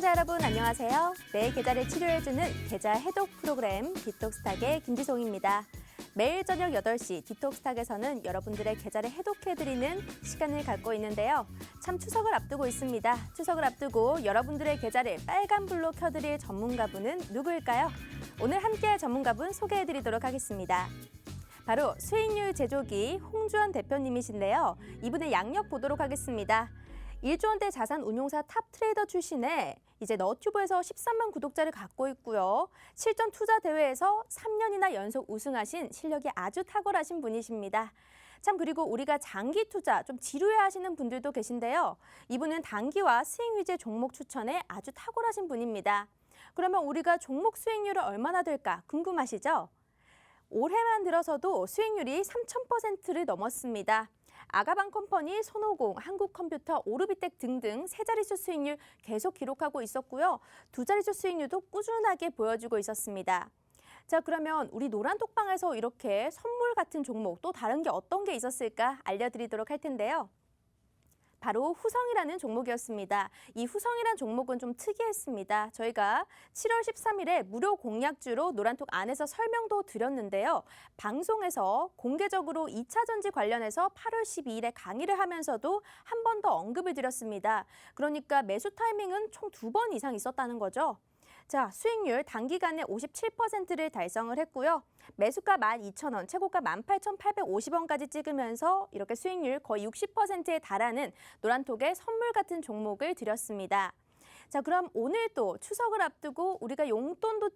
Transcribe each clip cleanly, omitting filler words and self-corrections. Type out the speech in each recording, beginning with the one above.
시청자 여러분 안녕하세요. 내 계좌를 치료해주는 계좌 해독 프로그램 디톡스탁의 김지송입니다. 매일 저녁 8시 디톡스탁에서는 여러분들의 계좌를 해독해드리는 시간을 갖고 있는데요. 참 추석을 앞두고 있습니다. 추석을 앞두고 여러분들의 계좌를 빨간불로 켜드릴 전문가분은 누구일까요? 오늘 함께할 전문가분 소개해드리도록 하겠습니다. 바로 수익률 제조기 홍주원 대표님이신데요. 이분의 양력 보도록 하겠습니다. 1조 원대 자산 운용사 탑 트레이더 출신에 이제 너튜브에서 13만 구독자를 갖고 있고요. 실전 투자 대회에서 3년이나 연속 우승하신 실력이 아주 탁월하신 분이십니다. 참 그리고 우리가 장기 투자 좀 지루해하시는 분들도 계신데요. 이분은 단기와 수익 위주의 종목 추천에 아주 탁월하신 분입니다. 그러면 우리가 종목 수익률은 얼마나 될까 궁금하시죠? 올해만 들어서도 수익률이 3,000%를 넘었습니다. 아가방컴퍼니, 손오공, 한국컴퓨터, 오르비텍 등등 세 자릿수 수익률 계속 기록하고 있었고요. 두 자릿수 수익률도 꾸준하게 보여주고 있었습니다. 자, 그러면 우리 노란톡방에서 이렇게 선물 같은 종목 또 다른 게 어떤 게 있었을까 알려드리도록 할 텐데요. 바로 후성이라는 종목이었습니다. 이 후성이라는 종목은 좀 특이했습니다. 저희가 7월 13일에 무료 공약주로 노란톡 안에서 설명도 드렸는데요. 방송에서 공개적으로 2차 전지 관련해서 8월 12일에 강의를 하면서도 한 번 더 언급을 드렸습니다. 그러니까 매수 타이밍은 총 2번 이상 있었다는 거죠. 자, 수익률 단기간에 57%를 달성을 했고요. 매수가 12,000원, 최고가 18,850원까지 찍으면서 이렇게 수익률 거의 60%에 달하는 노란톡의 선물 같은 종목을 드렸습니다. 자, 그럼 오늘 또 추석을 앞두고 우리가 용돈도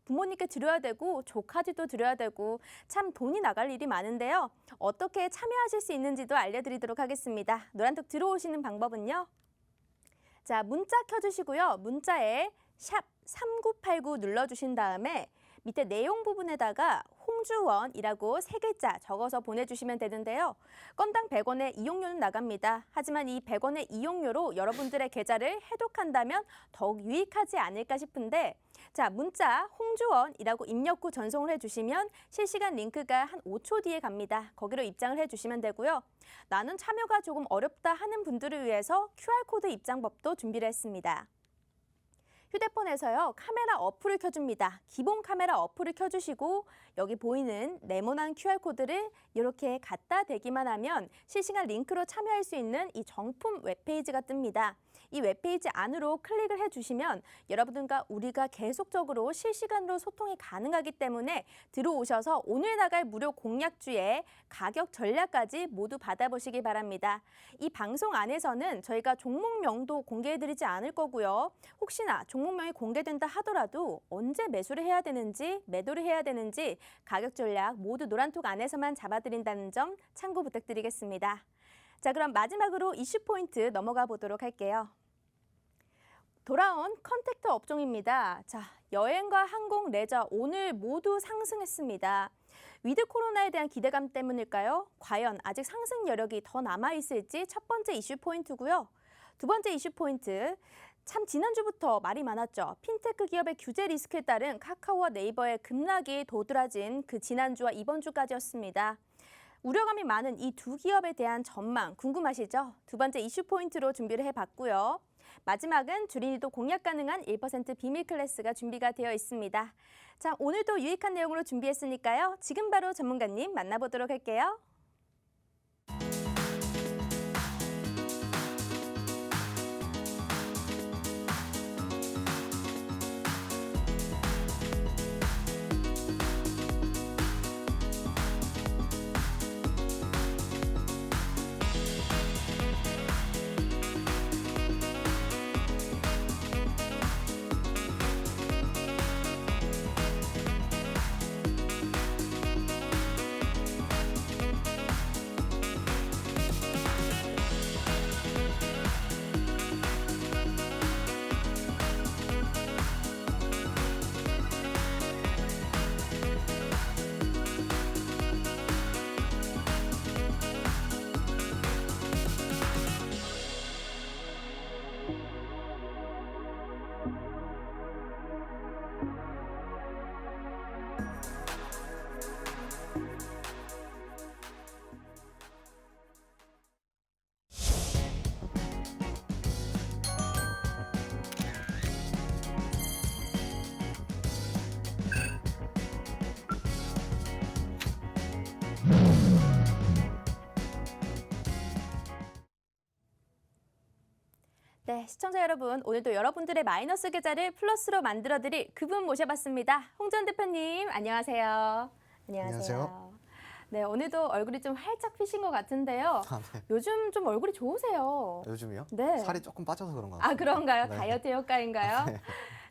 부모님께 드려야 되고 조카들도 드려야 되고 참 돈이 나갈 일이 많은데요. 어떻게 참여하실 수 있는지도 알려드리도록 하겠습니다. 노란톡 들어오시는 방법은요. 자, 문자 켜주시고요. 문자에 샵 3989 눌러주신 다음에 밑에 내용 부분에다가 홍주원이라고 3글자 적어서 보내주시면 되는데요. 건당 100원의 이용료는 나갑니다. 하지만 이 100원의 이용료로 여러분들의 계좌를 해독한다면 더욱 유익하지 않을까 싶은데 자, 문자 홍주원이라고 입력 후 전송을 해주시면 실시간 링크가 한 5초 뒤에 갑니다. 거기로 입장을 해주시면 되고요. 나는 참여가 조금 어렵다 하는 분들을 위해서 QR코드 입장법도 준비를 했습니다. 휴대폰에서요, 카메라 어플을 켜줍니다. 기본 카메라 어플을 켜주시고 여기 보이는 네모난 QR코드를 이렇게 갖다 대기만 하면 실시간 링크로 참여할 수 있는 이 정품 웹페이지가 뜹니다. 이 웹페이지 안으로 클릭을 해주시면 여러분들과 우리가 계속적으로 실시간으로 소통이 가능하기 때문에 들어오셔서 오늘 나갈 무료 공약주의 가격 전략까지 모두 받아보시기 바랍니다. 이 방송 안에서는 저희가 종목명도 공개해드리지 않을 거고요. 혹시나 종목명이 공개된다 하더라도 언제 매수를 해야 되는지 매도를 해야 되는지 가격 전략 모두 노란톡 안에서만 잡아드린다는 점 참고 부탁드리겠습니다. 자, 그럼 마지막으로 이슈 포인트 넘어가 보도록 할게요. 돌아온 컨택터 업종입니다. 자, 여행과 항공, 레저 오늘 모두 상승했습니다. 위드 코로나에 대한 기대감 때문일까요? 과연 아직 상승 여력이 더 남아있을지 첫 번째 이슈 포인트고요. 두 번째 이슈 포인트, 참 지난주부터 말이 많았죠. 핀테크 기업의 규제 리스크에 따른 카카오와 네이버의 급락이 도드라진 그 지난주와 이번 주까지였습니다. 우려감이 많은 이 두 기업에 대한 전망 궁금하시죠? 두 번째 이슈 포인트로 준비를 해봤고요. 마지막은 주린이도 공략 가능한 1% 비밀 클래스가 준비가 되어 있습니다. 자, 오늘도 유익한 내용으로 준비했으니까요. 지금 바로 전문가님 만나보도록 할게요. 네, 시청자 여러분, 오늘도 여러분들의 마이너스 계좌를 플러스로 만들어드릴 그분 모셔봤습니다. 홍 전 대표님, 안녕하세요. 안녕하세요. 네, 오늘도 얼굴이 좀 활짝 피신 것 같은데요. 네. 요즘 좀 얼굴이 좋으세요. 요즘이요? 네. 살이 조금 빠져서 그런 것 같아요. 아, 그런가요? 네. 다이어트 효과인가요? 네.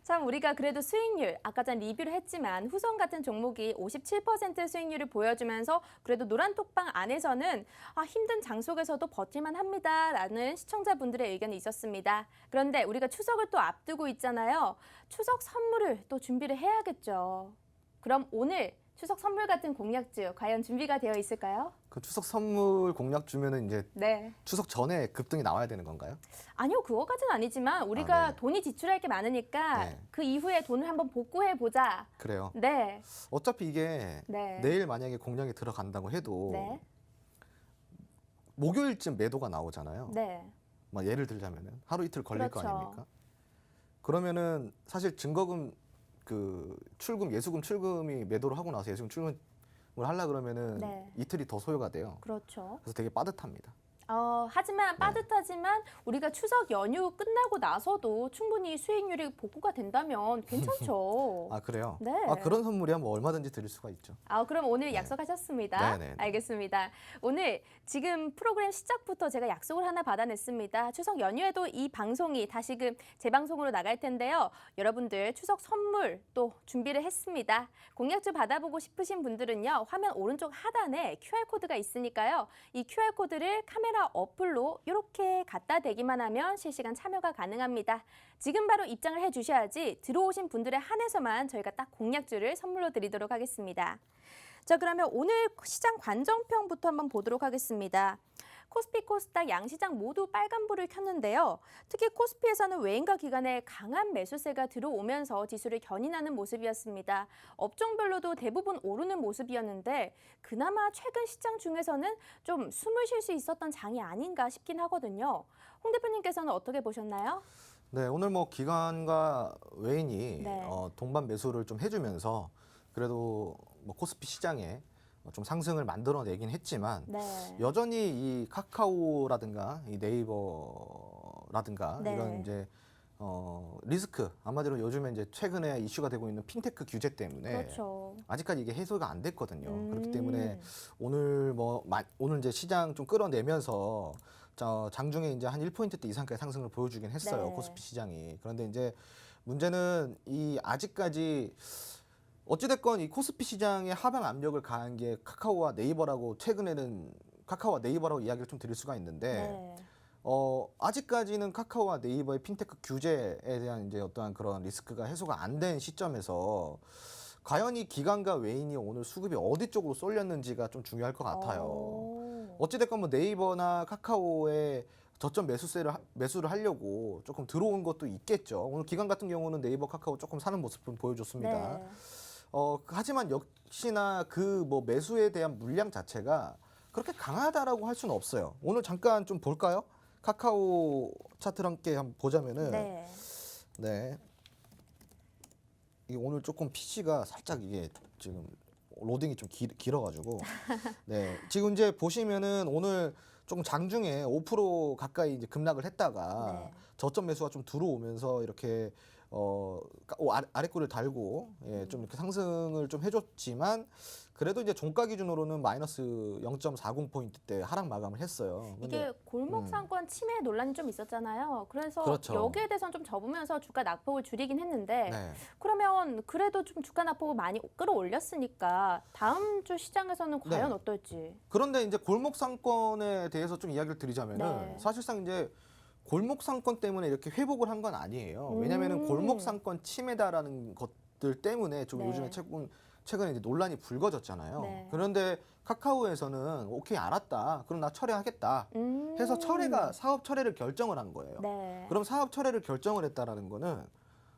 참 우리가 그래도 수익률, 아까 전 리뷰를 했지만 후성 같은 종목이 57% 수익률을 보여주면서 그래도 노란톡방 안에서는 힘든 장 속에서도 버틸만 합니다라는 시청자분들의 의견이 있었습니다. 그런데 우리가 추석을 또 앞두고 있잖아요. 추석 선물을 또 준비를 해야겠죠. 그럼 오늘 추석 선물 같은 공략주 과연 준비가 되어 있을까요? 그 추석 선물 공략 주면은 이제 네. 추석 전에 급등이 나와야 되는 건가요? 아니요, 그거까지는 아니지만 우리가 네. 돈이 지출할 게 많으니까 네. 그 이후에 돈을 한번 복구해 보자. 그래요. 네. 어차피 이게 네. 내일 만약에 공략이 들어간다고 해도 네. 목요일쯤 매도가 나오잖아요. 네. 막 예를 들자면은 하루 이틀 걸릴 거 그렇죠. 아닙니까? 그러면은 사실 증거금 그 출금 예수금 출금이 매도를 하고 나서 예수금 출금을 하려 그러면은 네. 이틀이 더 소요가 돼요. 그렇죠. 그래서 되게 빠듯합니다. 하지만 빠듯하지만 우리가 추석 연휴 끝나고 나서도 충분히 수익률이 복구가 된다면 괜찮죠. 아 그래요? 네. 아 그런 선물이 뭐 얼마든지 드릴 수가 있죠. 그럼 오늘 약속하셨습니다. 네네. 알겠습니다. 오늘 지금 프로그램 시작부터 제가 약속을 하나 받아냈습니다. 추석 연휴에도 이 방송이 다시금 재방송으로 나갈 텐데요. 여러분들 추석 선물 또 준비를 했습니다. 공약주 받아보고 싶으신 분들은요. 화면 오른쪽 하단에 QR코드가 있으니까요. 이 QR코드를 카메라 어플로 이렇게 갖다 대기만 하면 실시간 참여가 가능합니다. 지금 바로 입장을 해주셔야지 들어오신 분들에 한해서만 저희가 딱 공약주를 선물로 드리도록 하겠습니다. 자, 그러면 오늘 시장 관정평부터 한번 보도록 하겠습니다. 코스피, 코스닥 양시장 모두 빨간불을 켰는데요. 특히 코스피에서는 외인과 기관의 강한 매수세가 들어오면서 지수를 견인하는 모습이었습니다. 업종별로도 대부분 오르는 모습이었는데 그나마 최근 시장 중에서는 좀 숨을 쉴 수 있었던 장이 아닌가 싶긴 하거든요. 홍 대표님께서는 어떻게 보셨나요? 네, 오늘 뭐 기관과 외인이 네. 동반 매수를 좀 해주면서 그래도 뭐 코스피 시장에 좀 상승을 만들어내긴 했지만 네. 여전히 이 카카오라든가 이 네이버라든가 네. 이런 이제 리스크 한마디로 요즘에 이제 최근에 이슈가 되고 있는 핀테크 규제 때문에 그렇죠. 아직까지 이게 해소가 안 됐거든요. 그렇기 때문에 오늘 오늘 이제 시장 좀 끌어내면서 장중에 이제 한 1포인트대 이상까지 상승을 보여주긴 했어요. 네. 코스피 시장이. 그런데 이제 문제는 이 아직까지 어찌됐건 이 코스피 시장의 하방 압력을 가한 게 카카오와 네이버라고 최근에는 카카오와 네이버라고 이야기를 좀 드릴 수가 있는데 네. 아직까지는 카카오와 네이버의 핀테크 규제에 대한 이제 어떠한 그런 리스크가 해소가 안 된 시점에서 과연 이 기관과 외인이 오늘 수급이 어디 쪽으로 쏠렸는지가 좀 중요할 것 같아요. 어찌됐건 뭐 네이버나 카카오에 저점 매수를 하려고 조금 들어온 것도 있겠죠. 오늘 기관 같은 경우는 네이버, 카카오 조금 사는 모습을 보여줬습니다. 네. 하지만 역시나 그 뭐 매수에 대한 물량 자체가 그렇게 강하다라고 할 수는 없어요. 오늘 잠깐 좀 볼까요? 카카오 차트를 함께 한번 보자면은 네. 네. 이게 오늘 조금 PC가 살짝 이게 지금 로딩이 좀 길어가지고 네 지금 이제 보시면은 오늘 조금 장중에 5% 가까이 이제 급락을 했다가 네. 저점 매수가 좀 들어오면서 이렇게 아래 꼴을 달고 좀 이렇게 상승을 좀 해줬지만 그래도 이제 종가 기준으로는 마이너스 0.40포인트대 하락 마감을 했어요. 이게 골목 상권 침해 논란이 좀 있었잖아요. 그래서 그렇죠. 여기에 대해서는 좀 접으면서 주가 낙폭을 줄이긴 했는데 네. 그러면 그래도 좀 주가 낙폭을 많이 끌어올렸으니까 다음 주 시장에서는 과연 네. 어떨지. 그런데 이제 골목 상권에 대해서 좀 이야기를 드리자면은 네. 사실상 이제 골목 상권 때문에 이렇게 회복을 한 건 아니에요. 왜냐면은 골목 상권 침해다라는 것들 때문에 좀 네. 요즘에 최근에 이제 논란이 불거졌잖아요. 네. 그런데 카카오에서는 오케이 알았다. 그럼 나 철회하겠다. 해서 사업 철회를 결정을 한 거예요. 네. 그럼 사업 철회를 결정을 했다라는 거는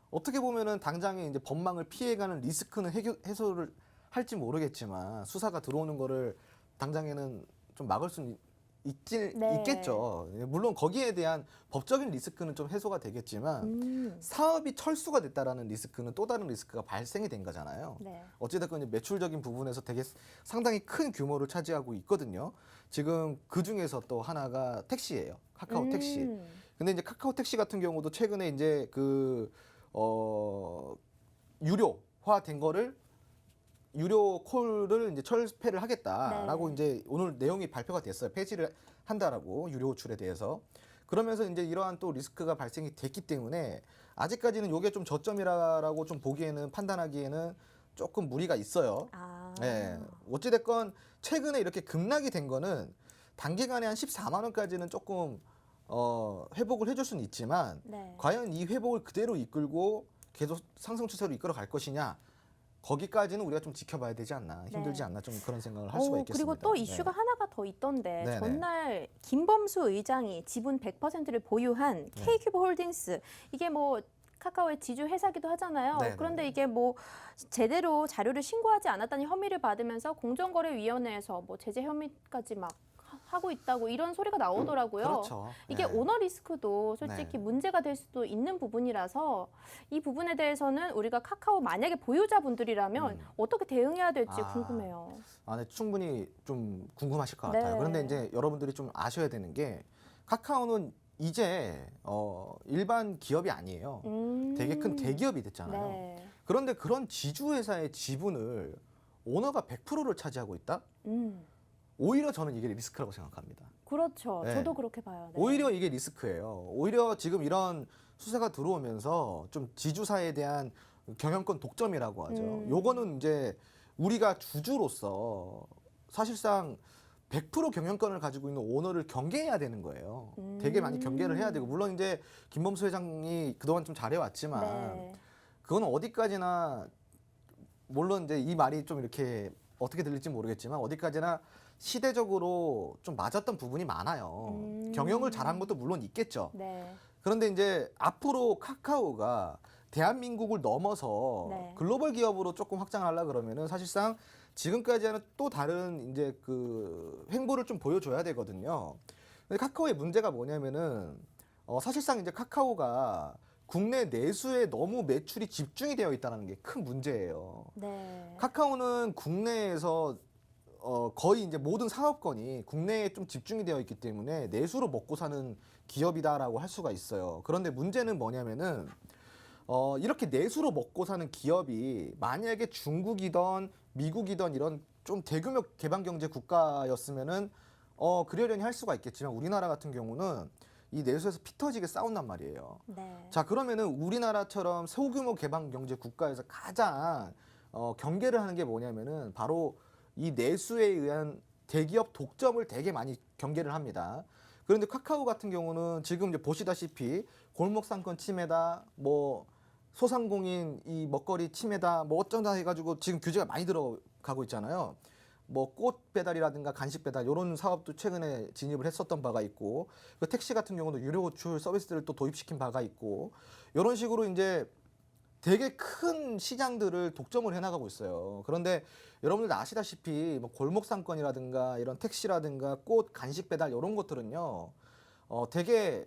어떻게 보면은 당장에 이제 법망을 피해가는 리스크는 해소를 할지 모르겠지만 수사가 들어오는 거를 당장에는 좀 막을 수는 네. 있겠죠. 물론 거기에 대한 법적인 리스크는 좀 해소가 되겠지만 사업이 철수가 됐다라는 리스크는 또 다른 리스크가 발생이 된 거잖아요. 네. 어찌됐건 이제 매출적인 부분에서 되게 상당히 큰 규모를 차지하고 있거든요. 지금 그 중에서 또 하나가 택시예요. 카카오 택시. 근데 이제 카카오 택시 같은 경우도 최근에 이제 유료화된 거를 유료 콜을 이제 철폐를 하겠다라고 네. 이제 오늘 내용이 발표가 됐어요. 폐지를 한다라고 유료 호출에 대해서. 그러면서 이제 이러한 또 리스크가 발생이 됐기 때문에 아직까지는 이게 좀 저점이라고 좀 보기에는 판단하기에는 조금 무리가 있어요. 아. 예. 어찌됐건 최근에 이렇게 급락이 된 거는 단기간에 한 14만 원까지는 조금 회복을 해줄 수는 있지만 네. 과연 이 회복을 그대로 이끌고 계속 상승 추세로 이끌어 갈 것이냐 거기까지는 우리가 좀 지켜봐야 되지 않나 힘들지 네. 않나 좀 그런 생각을 할 수가 있겠습니다. 그리고 또 이슈가 네. 하나가 더 있던데 네네. 전날 김범수 의장이 지분 100%를 보유한 네. K큐브 홀딩스 이게 뭐 카카오의 지주 회사기도 하잖아요. 네네네. 그런데 이게 뭐 제대로 자료를 신고하지 않았다는 혐의를 받으면서 공정거래위원회에서 뭐 제재 혐의까지 막 하고 있다고 이런 소리가 나오더라고요. 그렇죠. 이게 네. 오너 리스크도 솔직히 네. 문제가 될 수도 있는 부분이라서 이 부분에 대해서는 우리가 카카오 만약에 보유자분들이라면 어떻게 대응해야 될지 아. 궁금해요. 네, 충분히 좀 궁금하실 것 네. 같아요. 그런데 이제 여러분들이 좀 아셔야 되는 게 카카오는 이제 일반 기업이 아니에요. 되게 큰 대기업이 됐잖아요. 네. 그런데 그런 지주회사의 지분을 오너가 100%를 차지하고 있다? 오히려 저는 이게 리스크라고 생각합니다. 그렇죠. 네. 저도 그렇게 봐요. 네. 오히려 이게 리스크예요. 오히려 지금 이런 수사가 들어오면서 좀 지주사에 대한 경영권 독점이라고 하죠. 요거는 이제 우리가 주주로서 사실상 100% 경영권을 가지고 있는 오너를 경계해야 되는 거예요. 되게 많이 경계를 해야 되고 물론 이제 김범수 회장이 그동안 좀 잘해왔지만 네. 그건 어디까지나 물론 이제 이 말이 좀 이렇게 어떻게 들릴지 모르겠지만 어디까지나 시대적으로 좀 맞았던 부분이 많아요. 경영을 잘한 것도 물론 있겠죠. 네. 그런데 이제 앞으로 카카오가 대한민국을 넘어서 네. 글로벌 기업으로 조금 확장을 하려 그러면은 사실상 지금까지는 또 다른 이제 그 횡보를 좀 보여줘야 되거든요. 근데 카카오의 문제가 뭐냐면은 사실상 이제 카카오가 국내 내수에 너무 매출이 집중이 되어 있다는 게 큰 문제예요. 네. 카카오는 국내에서 거의 이제 모든 사업권이 국내에 좀 집중이 되어 있기 때문에 내수로 먹고 사는 기업이다라고 할 수가 있어요. 그런데 문제는 뭐냐면은 이렇게 내수로 먹고 사는 기업이 만약에 중국이던 미국이던 이런 좀 대규모 개방 경제 국가였으면은 그러려니 할 수가 있겠지만 우리나라 같은 경우는 이 내수에서 피 터지게 싸운단 말이에요. 네. 자, 그러면은 우리나라처럼 소규모 개방 경제 국가에서 가장 경계를 하는 게 뭐냐면은 바로 이 내수에 의한 대기업 독점을 되게 많이 경계를 합니다. 그런데 카카오 같은 경우는 지금 이제 보시다시피 골목 상권 침해다, 뭐 소상공인 이 먹거리 침해다, 뭐 어쩐다 해가지고 지금 규제가 많이 들어가고 있잖아요. 뭐 꽃 배달이라든가 간식 배달 이런 사업도 최근에 진입을 했었던 바가 있고 그 택시 같은 경우도 유료 호출 서비스들을 또 도입시킨 바가 있고 이런 식으로 이제 되게 큰 시장들을 독점을 해나가고 있어요. 그런데 여러분들 아시다시피 뭐 골목 상권이라든가 이런 택시라든가 꽃 간식 배달 이런 것들은요 되게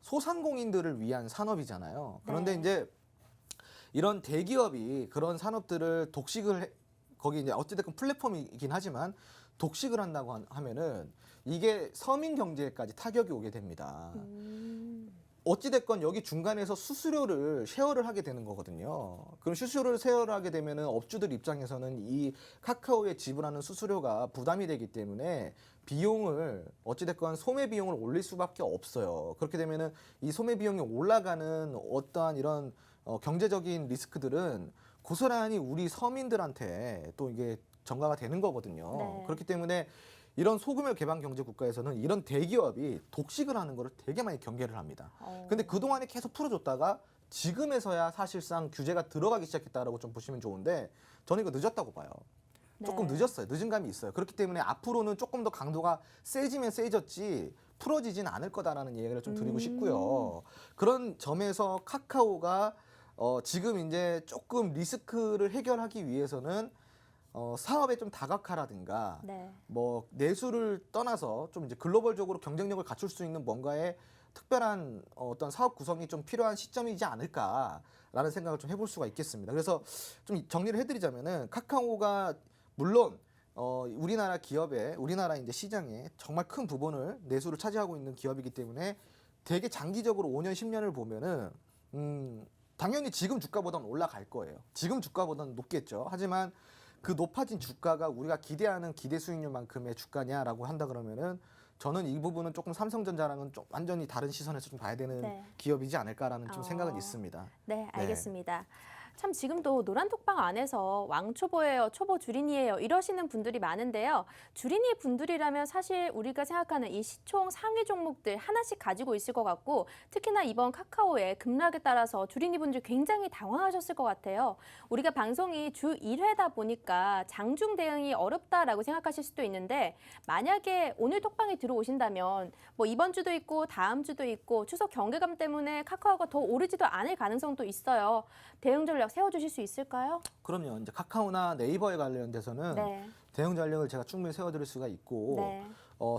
소상공인들을 위한 산업이잖아요. 그런데 네. 이제 이런 대기업이 그런 산업들을 거기 이제 어찌됐건 플랫폼이긴 하지만 독식을 한다고 하면은 이게 서민 경제까지 타격이 오게 됩니다. 어찌됐건 여기 중간에서 수수료를 쉐어를 하게 되는 거거든요. 그럼 수수료를 쉐어를 하게 되면은 업주들 입장에서는 이 카카오에 지불하는 수수료가 부담이 되기 때문에 비용을 어찌됐건 소매 비용을 올릴 수밖에 없어요. 그렇게 되면은 이 소매 비용이 올라가는 어떠한 이런 경제적인 리스크들은 고스란히 우리 서민들한테 또 이게 전가가 되는 거거든요. 네. 그렇기 때문에 이런 소규모 개방 경제 국가에서는 이런 대기업이 독식을 하는 거를 되게 많이 경계를 합니다. 근데 그동안에 계속 풀어줬다가 지금에서야 사실상 규제가 들어가기 시작했다라고 좀 보시면 좋은데 저는 이거 늦었다고 봐요. 조금 네. 늦었어요. 늦은 감이 있어요. 그렇기 때문에 앞으로는 조금 더 강도가 세지면 세졌지 풀어지진 않을 거다라는 얘기를 좀 드리고 싶고요. 그런 점에서 카카오가 지금 이제 조금 리스크를 해결하기 위해서는 사업에 좀 다각화라든가 네. 뭐 내수를 떠나서 좀 이제 글로벌적으로 경쟁력을 갖출 수 있는 뭔가의 특별한 어떤 사업 구성이 좀 필요한 시점이지 않을까라는 생각을 좀 해볼 수가 있겠습니다. 그래서 좀 정리를 해드리자면은 카카오가 물론 우리나라 기업의 우리나라 이제 시장에 정말 큰 부분을 내수를 차지하고 있는 기업이기 때문에 되게 장기적으로 5년, 10년을 보면은 당연히 지금 주가보다는 올라갈 거예요. 지금 주가보다는 높겠죠. 하지만 그 높아진 주가가 우리가 기대하는 기대 수익률만큼의 주가냐라고 한다 그러면은 저는 이 부분은 조금 삼성전자랑은 좀 완전히 다른 시선에서 좀 봐야 되는 네. 기업이지 않을까라는 좀 생각은 어. 있습니다. 네, 알겠습니다. 참 지금도 노란톡방 안에서 왕초보예요, 초보 주린이에요 이러시는 분들이 많은데요. 주린이 분들이라면 사실 우리가 생각하는 이 시총 상위 종목들 하나씩 가지고 있을 것 같고 특히나 이번 카카오의 급락에 따라서 주린이 분들 굉장히 당황하셨을 것 같아요. 우리가 방송이 주 1회다 보니까 장중 대응이 어렵다라고 생각하실 수도 있는데 만약에 오늘 톡방에 들어오신다면 뭐 이번 주도 있고 다음 주도 있고 추석 경계감 때문에 카카오가 더 오르지도 않을 가능성도 있어요. 대응 전략 세워주실 수 있을까요? 그럼요. 이제 카카오나 네이버에 관련돼서는 네. 대응 전략을 제가 충분히 세워드릴 수가 있고 네.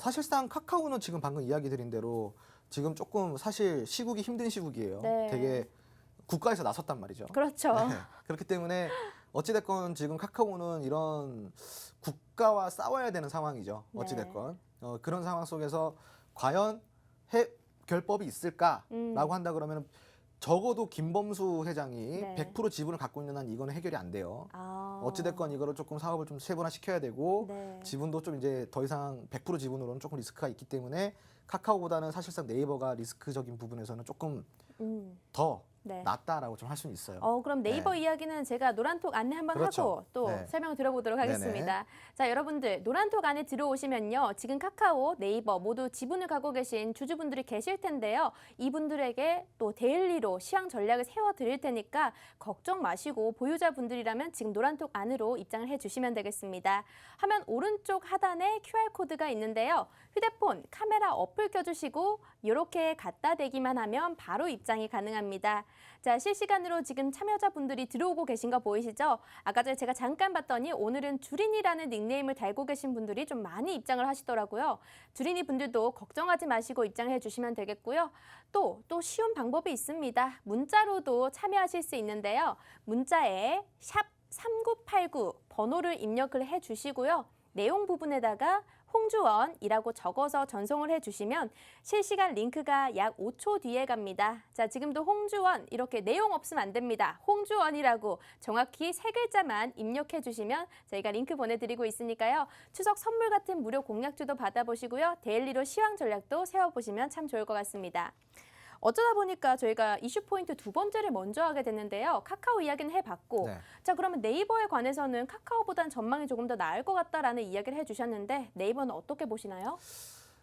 사실상 카카오는 지금 방금 이야기 드린 대로 지금 조금 사실 시국이 힘든 시국이에요. 네. 되게 국가에서 나섰단 말이죠. 그렇죠. 네. 그렇기 때문에 어찌됐건 지금 카카오는 이런 국가와 싸워야 되는 상황이죠. 네. 어찌됐건 그런 상황 속에서 과연 해결법이 있을까라고 한다 그러면 적어도 김범수 회장이 네. 100% 지분을 갖고 있는 한 이거는 해결이 안 돼요. 아. 어찌됐건 이거를 조금 사업을 좀 세분화 시켜야 되고 네. 지분도 좀 이제 더 이상 100% 지분으로는 조금 리스크가 있기 때문에 카카오보다는 사실상 네이버가 리스크적인 부분에서는 조금 더 네. 낫다라고 좀 할 수는 있어요. 그럼 네이버 네. 이야기는 제가 노란톡 안내 한번 그렇죠. 하고 또 네. 설명 들어보도록 하겠습니다. 네네. 자, 여러분들 노란톡 안에 들어오시면요. 지금 카카오, 네이버 모두 지분을 갖고 계신 주주분들이 계실 텐데요. 이분들에게 또 데일리로 시황 전략을 세워드릴 테니까 걱정 마시고 보유자분들이라면 지금 노란톡 안으로 입장을 해주시면 되겠습니다. 화면 오른쪽 하단에 QR코드가 있는데요. 휴대폰 카메라 어플 껴주시고 이렇게 갖다 대기만 하면 바로 입장이 가능합니다. 자, 실시간으로 지금 참여자분들이 들어오고 계신 거 보이시죠? 아까 전에 제가 잠깐 봤더니 오늘은 주린이라는 닉네임을 달고 계신 분들이 좀 많이 입장을 하시더라고요. 주린이 분들도 걱정하지 마시고 입장해 주시면 되겠고요. 또 쉬운 방법이 있습니다. 문자로도 참여하실 수 있는데요. 문자에 샵 3989 번호를 입력을 해 주시고요. 내용 부분에다가 홍주원이라고 적어서 전송을 해주시면 실시간 링크가 약 5초 뒤에 갑니다. 자, 지금도 홍주원 이렇게 내용 없으면 안 됩니다. 홍주원이라고 정확히 3글자만 입력해 주시면 저희가 링크 보내드리고 있으니까요. 추석 선물 같은 무료 공약주도 받아보시고요. 데일리로 시황 전략도 세워보시면 참 좋을 것 같습니다. 어쩌다 보니까 저희가 이슈 포인트 두 번째를 먼저 하게 됐는데요. 카카오 이야기는 해봤고 네. 자, 그러면 네이버에 관해서는 카카오보단 전망이 조금 더 나을 것 같다라는 이야기를 해주셨는데 네이버는 어떻게 보시나요?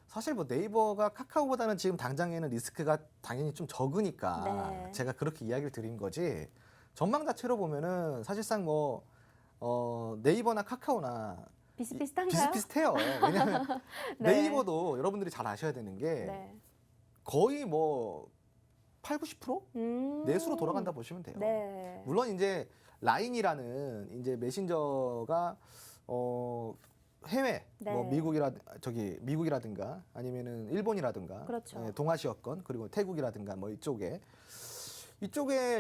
사실 뭐 네이버가 카카오보다는 지금 당장에는 리스크가 당연히 좀 적으니까 네. 제가 그렇게 이야기를 드린 거지 전망 자체로 보면은 사실상 뭐 네이버나 카카오나 비슷비슷한가요? 비슷비슷해요. 왜냐하면 네. 네이버도 여러분들이 잘 아셔야 되는 게 네. 거의 뭐 8, 90% 내수로 돌아간다 보시면 돼요. 네. 물론 이제 라인이라는 이제 메신저가 해외 네. 뭐 미국이라든가 아니면은 일본이라든가 그렇죠. 동아시아권 그리고 태국이라든가 뭐 이쪽에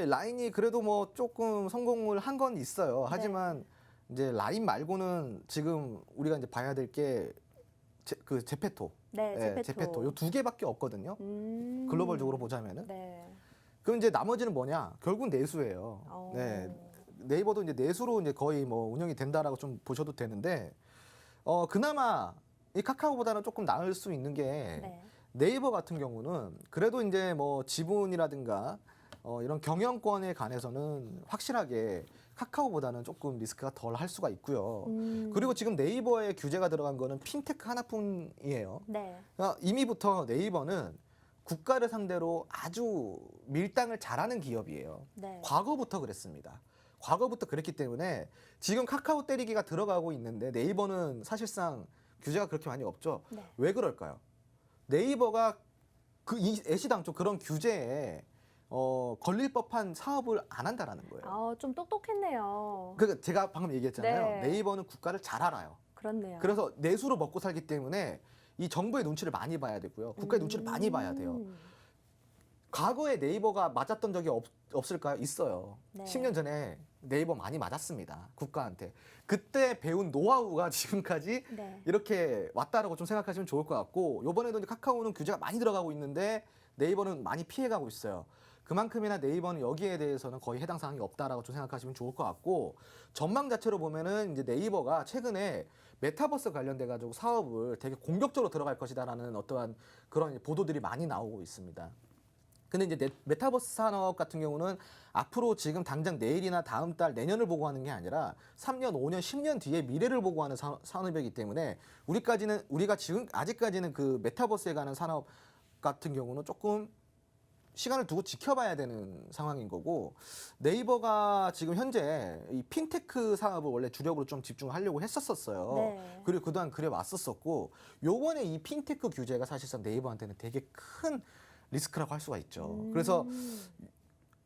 라인이 그래도 뭐 조금 성공을 한 건 있어요. 하지만 이제 라인 말고는 지금 우리가 이제 봐야 될 게 그 제페토, 네, 제페토 요 2개밖에 없거든요. 글로벌적으로 보자면은. 네. 그럼 이제 나머지는 뭐냐? 결국 내수예요. 네. 네이버도 이제 내수로 이제 거의 뭐 운영이 된다라고 좀 보셔도 되는데, 그나마 이 카카오보다는 조금 나을 수 있는 게 네. 네이버 같은 경우는 그래도 이제 뭐 지분이라든가 이런 경영권에 관해서는 확실하게 카카오보다는 조금 리스크가 덜 할 수가 있고요. 그리고 지금 네이버에 규제가 들어간 거는 핀테크 하나뿐이에요. 네. 그러니까 이미부터 네이버는 국가를 상대로 아주 밀당을 잘하는 기업이에요. 네. 과거부터 그랬습니다. 과거부터 그랬기 때문에 지금 카카오 때리기가 들어가고 있는데 네이버는 사실상 규제가 그렇게 많이 없죠. 네. 왜 그럴까요? 네이버가 애시당초 그런 규제에 걸릴 법한 사업을 안 한다라는 거예요. 좀 똑똑했네요. 그러니까 제가 방금 얘기했잖아요. 네. 네이버는 국가를 잘 알아요. 그렇네요. 그래서 내수로 먹고 살기 때문에 이 정부의 눈치를 많이 봐야 되고요. 국가의 눈치를 많이 봐야 돼요. 과거에 네이버가 맞았던 적이 없을까요? 있어요. 네. 10년 전에 네이버 많이 맞았습니다. 국가한테. 그때 배운 노하우가 지금까지 네. 이렇게 왔다라고 좀 생각하시면 좋을 것 같고, 이번에도 이제 카카오는 규제가 많이 들어가고 있는데 네이버는 많이 피해가고 있어요. 그만큼이나 네이버는 여기에 대해서는 거의 해당 사항이 없다라고 좀 생각하시면 좋을 것 같고, 전망 자체로 보면은 이제 네이버가 최근에 메타버스 관련돼 가지고 사업을 되게 공격적으로 들어갈 것이다라는 어떠한 그런 보도들이 많이 나오고 있습니다. 근데 이제 메타버스 산업 같은 경우는 앞으로 지금 당장 내일이나 다음 달 내년을 보고 하는 게 아니라 3년, 5년, 10년 뒤에 미래를 보고 하는 산업이기 때문에 우리가 지금 아직까지는 그 메타버스에 관한 산업 같은 경우는 조금 시간을 두고 지켜봐야 되는 상황인 거고, 네이버가 지금 현재 이 핀테크 사업을 원래 주력으로 좀 집중하려고 했었어요. 네. 그리고 그동안 그래 왔었었고, 요번에 이 핀테크 규제가 사실상 네이버한테는 되게 큰 리스크라고 할 수가 있죠. 그래서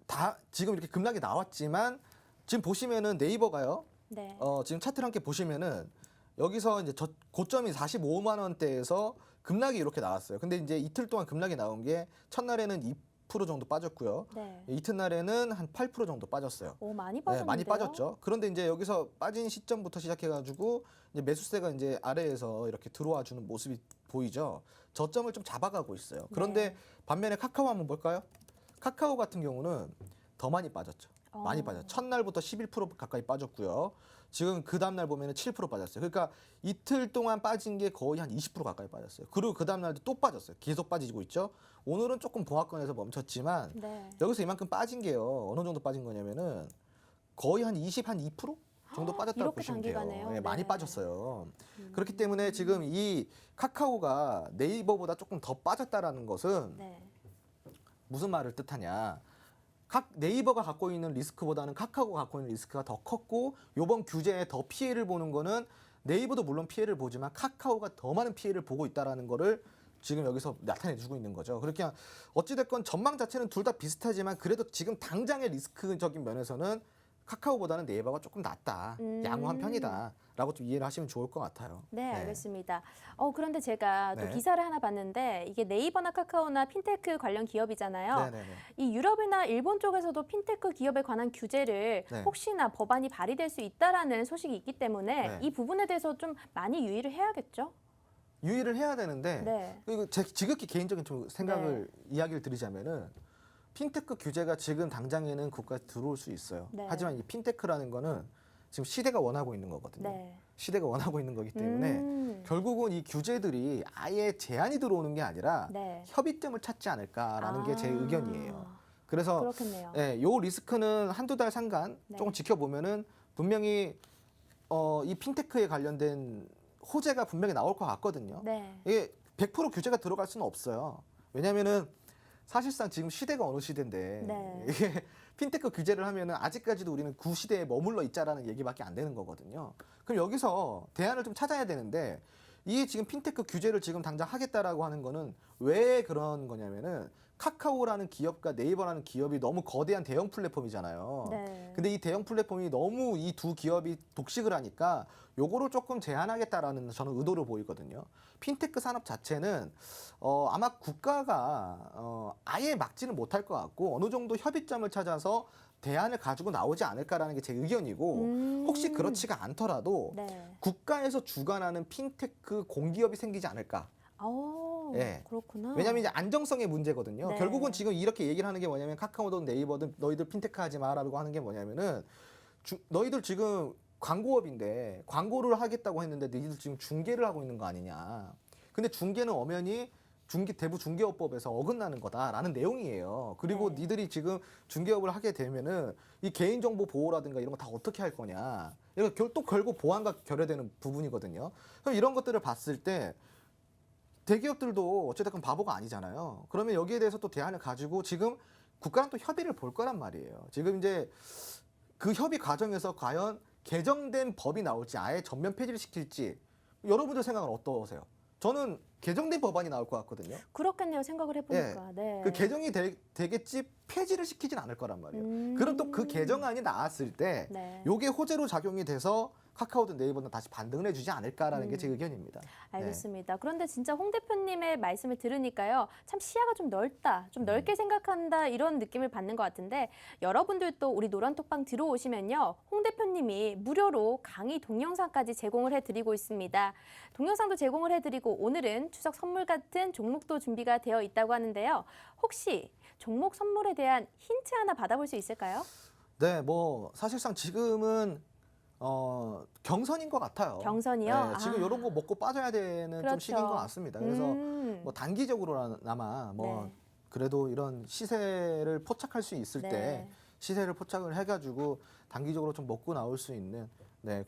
다 지금 이렇게 급락이 나왔지만 지금 보시면은 네이버가요. 네. 지금 차트를 함께 보시면은 여기서 이제 고점이 45만 원대에서 급락이 이렇게 나왔어요. 근데 이제 이틀 동안 급락이 나온 게 첫날에는 2% 정도 빠졌고요. 네. 이튿날에는 한 8% 정도 빠졌어요. 오, 많이 네, 빠졌는데요. 많이 빠졌죠. 그런데 이제 여기서 빠진 시점부터 시작해가지고 이제 매수세가 이제 아래에서 이렇게 들어와 주는 모습이 보이죠. 저점을 좀 잡아가고 있어요. 그런데 네. 반면에 카카오 한번 볼까요? 카카오 같은 경우는 더 많이 빠졌죠. 많이 어. 빠졌죠. 첫날부터 11% 가까이 빠졌고요. 지금 그 다음날 보면은 7% 빠졌어요. 그러니까 이틀 동안 빠진 게 거의 한 20% 가까이 빠졌어요. 그리고 그 다음날도 또 빠졌어요. 계속 빠지고 있죠. 오늘은 조금 보합권에서 멈췄지만 네. 여기서 이만큼 빠진 게요. 어느 정도 빠진 거냐면은 거의 한 2% 정도 빠졌다고 이렇게 보시면 돼요. 단기간에요? 네, 많이 네. 빠졌어요. 그렇기 때문에 지금 이 카카오가 네이버보다 조금 더 빠졌다라는 것은 네. 무슨 말을 뜻하냐? 네이버가 갖고 있는 리스크보다는 카카오가 갖고 있는 리스크가 더 컸고, 요번 규제에 더 피해를 보는 거는 네이버도 물론 피해를 보지만 카카오가 더 많은 피해를 보고 있다라는 거를 지금 여기서 나타내주고 있는 거죠. 그렇게 어찌됐건 전망 자체는 둘 다 비슷하지만 그래도 지금 당장의 리스크적인 면에서는 카카오보다는 네이버가 조금 낫다, 양호한 편이다라고 좀 이해를 하시면 좋을 것 같아요. 네, 알겠습니다. 그런데 제가 또 네. 기사를 하나 봤는데 이게 네이버나 카카오나 핀테크 관련 기업이잖아요. 네네네. 이 유럽이나 일본 쪽에서도 핀테크 기업에 관한 규제를 네. 혹시나 법안이 발의될 수 있다라는 소식이 있기 때문에 네. 이 부분에 대해서 좀 많이 유의를 해야겠죠? 유의를 해야 되는데, 네. 그리고 제 지극히 개인적인 좀 생각을 이야기를 드리자면은 핀테크 규제가 지금 당장에는 국가에 들어올 수 있어요. 네. 하지만 이 핀테크라는 거는 지금 시대가 원하고 있는 거거든요. 네. 시대가 원하고 있는 거기 때문에 결국은 이 규제들이 아예 제한이 들어오는 게 아니라 네. 협의점을 찾지 않을까라는 게 제 아, 의견이에요. 그래서 그렇겠네요. 예, 요 리스크는 한두 달 상간 네. 조금 지켜보면은 분명히 이 핀테크에 관련된 호재가 분명히 나올 것 같거든요. 네. 이게 100% 규제가 들어갈 수는 없어요. 왜냐하면은 사실상 지금 시대가 어느 시대인데 네. 이게 핀테크 규제를 하면은 아직까지도 우리는 구시대에 머물러 있자라는 얘기밖에 안 되는 거거든요. 그럼 여기서 대안을 좀 찾아야 되는데, 이 지금 핀테크 규제를 지금 당장 하겠다라고 하는 거는 왜 그런 거냐면은 카카오라는 기업과 네이버라는 기업이 너무 거대한 대형 플랫폼이잖아요. 네. 근데 이 대형 플랫폼이 너무 이 두 기업이 독식을 하니까 요거를 조금 제한하겠다라는 저는 의도를 보이거든요. 핀테크 산업 자체는 아마 국가가 아예 막지는 못할 것 같고 어느 정도 협의점을 찾아서 대안을 가지고 나오지 않을까라는 게 제 의견이고, 혹시 그렇지가 않더라도 네. 국가에서 주관하는 핀테크 공기업이 생기지 않을까. 예. 그렇구나. 왜냐하면 이제 안정성의 문제거든요. 네. 결국은 지금 이렇게 얘기를 하는 게 뭐냐면 카카오든 네이버든 너희들 핀테크 하지 마라고 하는 게 뭐냐면은 너희들 지금 광고업인데 광고를 하겠다고 했는데 너희들 지금 중개를 하고 있는 거 아니냐. 근데 중개는 엄연히 대부 중개업법에서 어긋나는 거다라는 내용이에요. 그리고 네. 니들이 지금 중개업을 하게 되면은 이 개인정보 보호라든가 이런 거 다 어떻게 할 거냐. 이거 또 결국 보안과 결여되는 부분이거든요. 그럼 이런 것들을 봤을 때 대기업들도 어쨌든 바보가 아니잖아요. 그러면 여기에 대해서 또 대안을 가지고 지금 국가랑 또 협의를 볼 거란 말이에요. 지금 이제 그 협의 과정에서 과연 개정된 법이 나올지 아예 전면 폐지를 시킬지 여러분들 생각은 어떠세요? 저는 개정된 법안이 나올 것 같거든요. 그렇겠네요. 생각을 해보니까. 네. 그 개정이 되겠지 폐지를 시키진 않을 거란 말이에요. 그럼 또 그 개정안이 나왔을 때 네. 요게 호재로 작용이 돼서 카카오든 네이버든 다시 반등을 해주지 않을까라는 게 제 의견입니다. 알겠습니다. 그런데 진짜 홍 대표님의 말씀을 들으니까요. 참 시야가 좀 넓다, 좀 넓게 생각한다 이런 느낌을 받는 것 같은데 여러분들도 우리 노란톡방 들어오시면요. 홍 대표님이 무료로 강의 동영상까지 제공을 해드리고 있습니다. 동영상도 제공을 해드리고 오늘은 추석 선물 같은 종목도 준비가 되어 있다고 하는데요. 혹시 종목 선물에 대한 힌트 하나 받아볼 수 있을까요? 네, 뭐 사실상 지금은 경선인 것 같아요. 경선이요? 네, 지금 아. 이런 거 먹고 빠져야 되는 좀 그렇죠. 시기인 것 같습니다. 그래서 뭐 단기적으로나마 뭐 네. 그래도 이런 시세를 포착할 수 있을 네. 때 시세를 포착을 해가지고 단기적으로 좀 먹고 나올 수 있는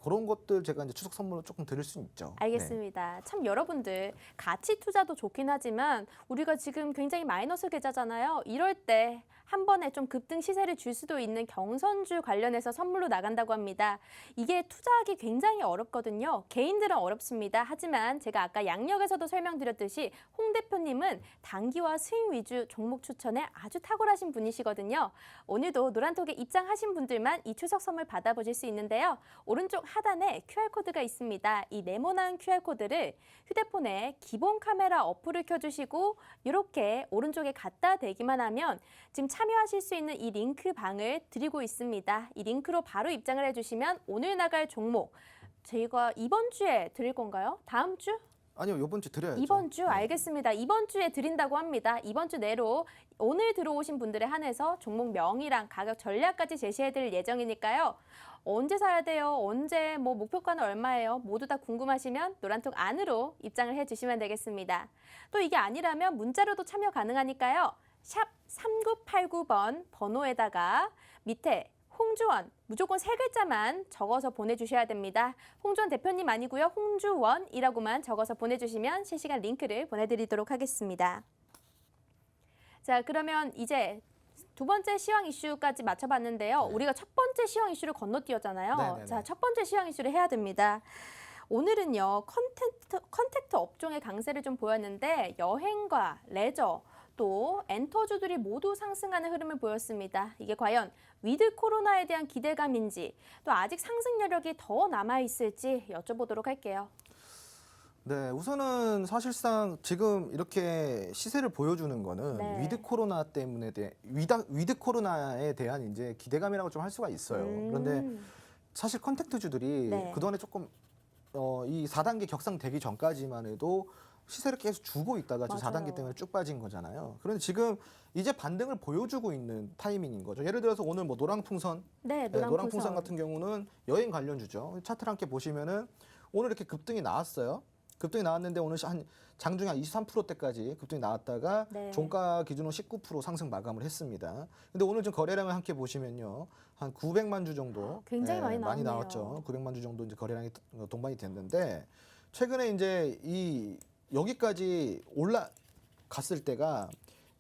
그런 것들 제가 이제 추석 선물로 조금 드릴 수 있죠. 알겠습니다. 참 여러분들 가치 투자도 좋긴 하지만 우리가 지금 굉장히 마이너스 계좌잖아요. 이럴 때 한 번에 좀 급등 시세를 줄 수도 있는 경선주 관련해서 선물로 나간다고 합니다. 이게 투자하기 굉장히 어렵거든요. 개인들은 어렵습니다. 하지만 제가 아까 양력에서도 설명드렸듯이 홍 대표님은 단기와 스윙 위주 종목 추천에 아주 탁월하신 분이시거든요. 오늘도 노란톡에 입장하신 분들만 이 추석 선물 받아보실 수 있는데요. 오른쪽 하단에 QR코드가 있습니다. 이 네모난 QR코드를 휴대폰에 기본 카메라 어플을 켜주시고 이렇게 오른쪽에 갖다 대기만 하면 지금 참여하실 수 있는 이 링크 방을 드리고 있습니다. 이 링크로 바로 입장을 해주시면 오늘 나갈 종목 저희가 이번 주에 드릴 건가요? 다음 주? 아니요, 이번 주 드려야죠. 이번 주 알겠습니다. 이번 주에 드린다고 합니다. 이번 주 내로 오늘 들어오신 분들에 한해서 종목 명이랑 가격 전략까지 제시해드릴 예정이니까요. 언제 사야 돼요? 언제 뭐 목표가는 얼마예요? 모두 다 궁금하시면 노란톡 안으로 입장을 해주시면 되겠습니다. 또 이게 아니라면 문자로도 참여 가능하니까요. 샵 3989번 번호에다가 밑에 홍주원 무조건 3글자만 적어서 보내주셔야 됩니다. 홍주원 대표님 아니고요. 홍주원이라고만 적어서 보내주시면 실시간 링크를 보내드리도록 하겠습니다. 자, 그러면 이제 두 번째 시황 이슈까지 맞춰봤는데요. 우리가 첫 번째 시황 이슈를 건너뛰었잖아요. 네네네. 자, 첫 번째 시황 이슈를 해야 됩니다. 오늘은요. 컨택트 업종의 강세를 좀 보였는데 여행과 레저 또 엔터주들이 모두 상승하는 흐름을 보였습니다. 이게 과연 위드 코로나에 대한 기대감인지 또 아직 상승 여력이 더 남아있을지 여쭤보도록 할게요. 네, 우선은 사실상 지금 이렇게 시세를 보여주는 거는 네. 위드 코로나 때문에 위드 코로나에 대한 이제 기대감이라고 좀 할 수가 있어요. 그런데 사실 컨택트주들이 네. 그동안에 조금 이 4단계 격상되기 전까지만 해도 시세를 계속 주고 있다가 지금 맞아요. 4단계 때문에 쭉 빠진 거잖아요. 그런데 지금 이제 반등을 보여주고 있는 타이밍인 거죠. 예를 들어서 오늘 뭐 노랑풍선, 네, 노랑풍선 같은 경우는 여행 관련주죠. 차트를 함께 보시면은 오늘 이렇게 급등이 나왔어요. 급등이 나왔는데 오늘 한 장중에 한 23%대까지 급등이 나왔다가 네. 종가 기준으로 19% 상승 마감을 했습니다. 근데 오늘 좀 거래량을 함께 보시면요. 한 900만 주 정도 굉장히 많이 많이 나왔네요. 나왔죠. 900만 주 정도 이제 거래량이 동반이 됐는데 최근에 이제 이 여기까지 올라갔을 때가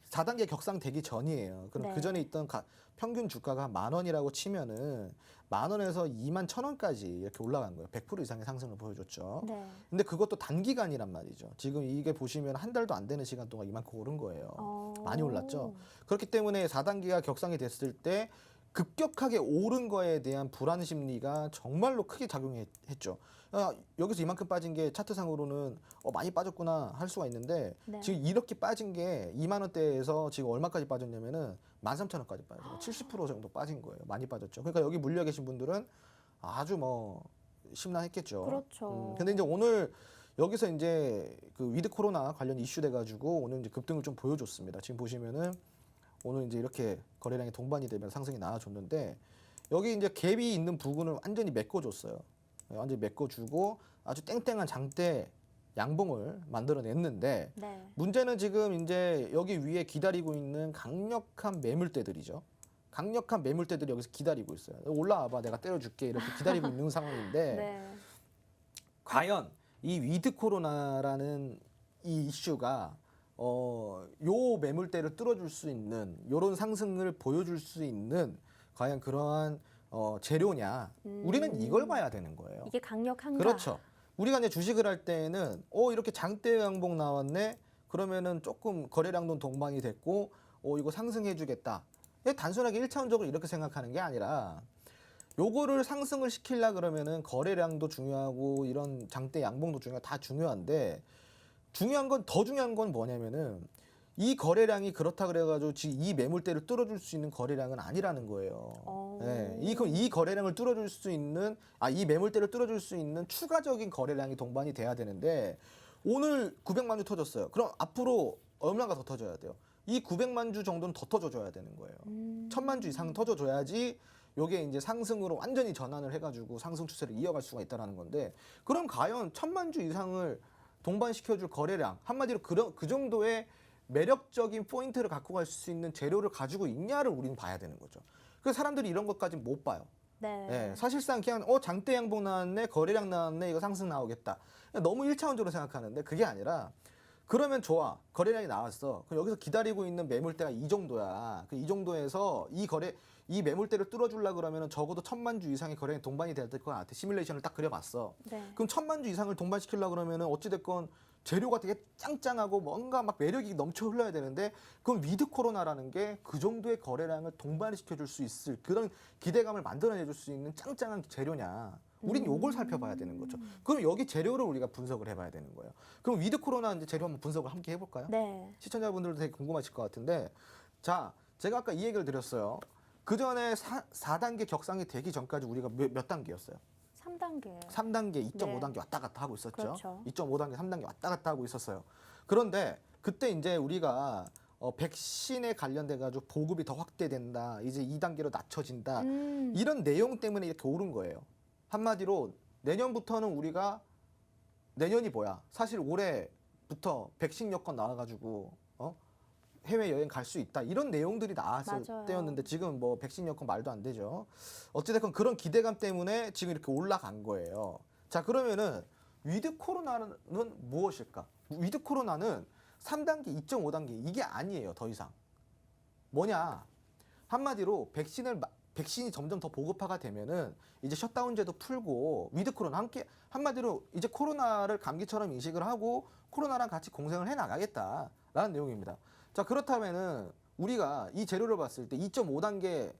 4단계 격상되기 전이에요. 그럼 네. 그 전에 있던 평균 주가가 한 10,000원이라고 치면은 10,000원에서 21,000원까지 이렇게 올라간 거예요. 100% 이상의 상승을 보여줬죠. 네. 근데 그것도 단기간이란 말이죠. 지금 이게 보시면 한 달도 안 되는 시간 동안 이만큼 오른 거예요. 많이 올랐죠. 그렇기 때문에 4단계가 격상이 됐을 때 급격하게 오른 거에 대한 불안 심리가 정말로 크게 작용했죠. 여기서 이만큼 빠진 게 차트상으로는 많이 빠졌구나 할 수가 있는데 네. 지금 이렇게 빠진 게 2만 원대에서 지금 얼마까지 빠졌냐면은 13,000원까지 빠졌어요. 70% 정도 빠진 거예요. 많이 빠졌죠. 그러니까 여기 물려 계신 분들은 아주 뭐 심란했겠죠. 그렇죠. 근데 이제 오늘 여기서 이제 그 위드 코로나 관련 이슈 돼가지고 오늘 이제 급등을 좀 보여줬습니다. 지금 보시면은 오늘 이제 이렇게 거래량이 동반이 되면 상승이 나와줬는데 여기 이제 갭이 있는 부분을 완전히 메꿔줬어요. 완전히 메꿔주고 아주 땡땡한 장대 양봉을 만들어냈는데 네. 문제는 지금 이제 여기 위에 기다리고 있는 강력한 매물대들이죠. 강력한 매물대들이 여기서 기다리고 있어요. 올라와봐, 내가 때려줄게 이렇게 기다리고 있는 상황인데 네. 과연 이 위드 코로나라는 이 이슈가 요 매물대를 뚫어줄 수 있는 요런 상승을 보여줄 수 있는 과연 그러한 재료냐? 우리는 이걸 봐야 되는 거예요. 이게 강력한가? 그렇죠. 우리가 이제 주식을 할 때는 이렇게 장대 양봉 나왔네. 그러면은 조금 거래량도 동반이 됐고 이거 상승해 주겠다. 단순하게 1차원적으로 이렇게 생각하는 게 아니라 요거를 상승을 시키려 그러면은 거래량도 중요하고 이런 장대 양봉도 다 중요한데 중요한 건 더 중요한 건 뭐냐면은 이 거래량이 그렇다 그래가지고 지금 이 매물대를 뚫어줄 수 있는 거래량은 아니라는 거예요. 네, 이 거래량을 뚫어줄 수 있는 이 매물대를 뚫어줄 수 있는 추가적인 거래량이 동반이 돼야 되는데 오늘 900만 주 터졌어요. 그럼 앞으로 얼마가 더 터져야 돼요? 이 900만 주 정도는 더 터져줘야 되는 거예요. 1000만 주 이상 터져줘야지 요게 이제 상승으로 완전히 전환을 해가지고 상승 추세를 이어갈 수가 있다는 건데 그럼 과연 1000만 주 이상을 동반시켜줄 거래량 한마디로 그 정도의 매력적인 포인트를 갖고 갈 수 있는 재료를 가지고 있냐를 우리는 봐야 되는 거죠. 그래서 사람들이 이런 것까지 못 봐요. 네. 사실상 그냥 장대 양봉 나왔네, 거래량 나왔네, 이거 상승 나오겠다. 너무 1차원적으로 생각하는데 그게 아니라 그러면 좋아, 거래량이 나왔어. 그럼 여기서 기다리고 있는 매물대가 이 정도야. 이 정도에서 이 매물대를 뚫어주려 그러면 적어도 1000만 주 이상의 거래량이 동반이 돼야 될 것 같아. 시뮬레이션을 딱 그려봤어. 네. 그럼 1000만 주 이상을 동반시키려 그러면 어찌됐건 재료가 되게 짱짱하고 뭔가 막 매력이 넘쳐 흘러야 되는데 그럼 위드 코로나라는 게 그 정도의 거래량을 동반시켜줄 수 있을 그런 기대감을 만들어내줄 수 있는 짱짱한 재료냐. 우린 요걸 살펴봐야 되는 거죠. 그럼 여기 재료를 우리가 분석을 해봐야 되는 거예요. 그럼 위드 코로나 이제 재료 한번 분석을 함께 해볼까요? 네. 시청자분들도 되게 궁금하실 것 같은데 자, 제가 아까 이 얘기를 드렸어요. 그 전에 4단계 격상이 되기 전까지 우리가 몇 단계였어요? 3단계. 3단계, 2.5단계 네. 왔다 갔다 하고 있었죠. 그렇죠. 2.5단계, 3단계 왔다 갔다 하고 있었어요. 그런데 그때 이제 우리가 백신에 관련돼 가지고 보급이 더 확대된다. 이제 2단계로 낮춰진다. 이런 내용 때문에 이렇게 오른 거예요. 한마디로 내년부터는 우리가 내년이 뭐야? 사실 올해부터 백신 여건 나와가지고 해외 여행 갈 수 있다 이런 내용들이 나왔을 맞아요. 때였는데 지금 뭐 백신 여건 말도 안 되죠. 어찌됐건 그런 기대감 때문에 지금 이렇게 올라간 거예요. 자 그러면은 위드 코로나는 무엇일까? 위드 코로나는 3단계, 2.5단계 이게 아니에요. 더 이상 뭐냐? 한마디로 백신이 점점 더 보급화가 되면은 이제 셧다운제도 풀고 위드 코로나 함께 한마디로 이제 코로나를 감기처럼 인식을 하고 코로나랑 같이 공생을 해 나가겠다라는 내용입니다. 자 그렇다면은 우리가 이 재료를 봤을 때 2.5단계에서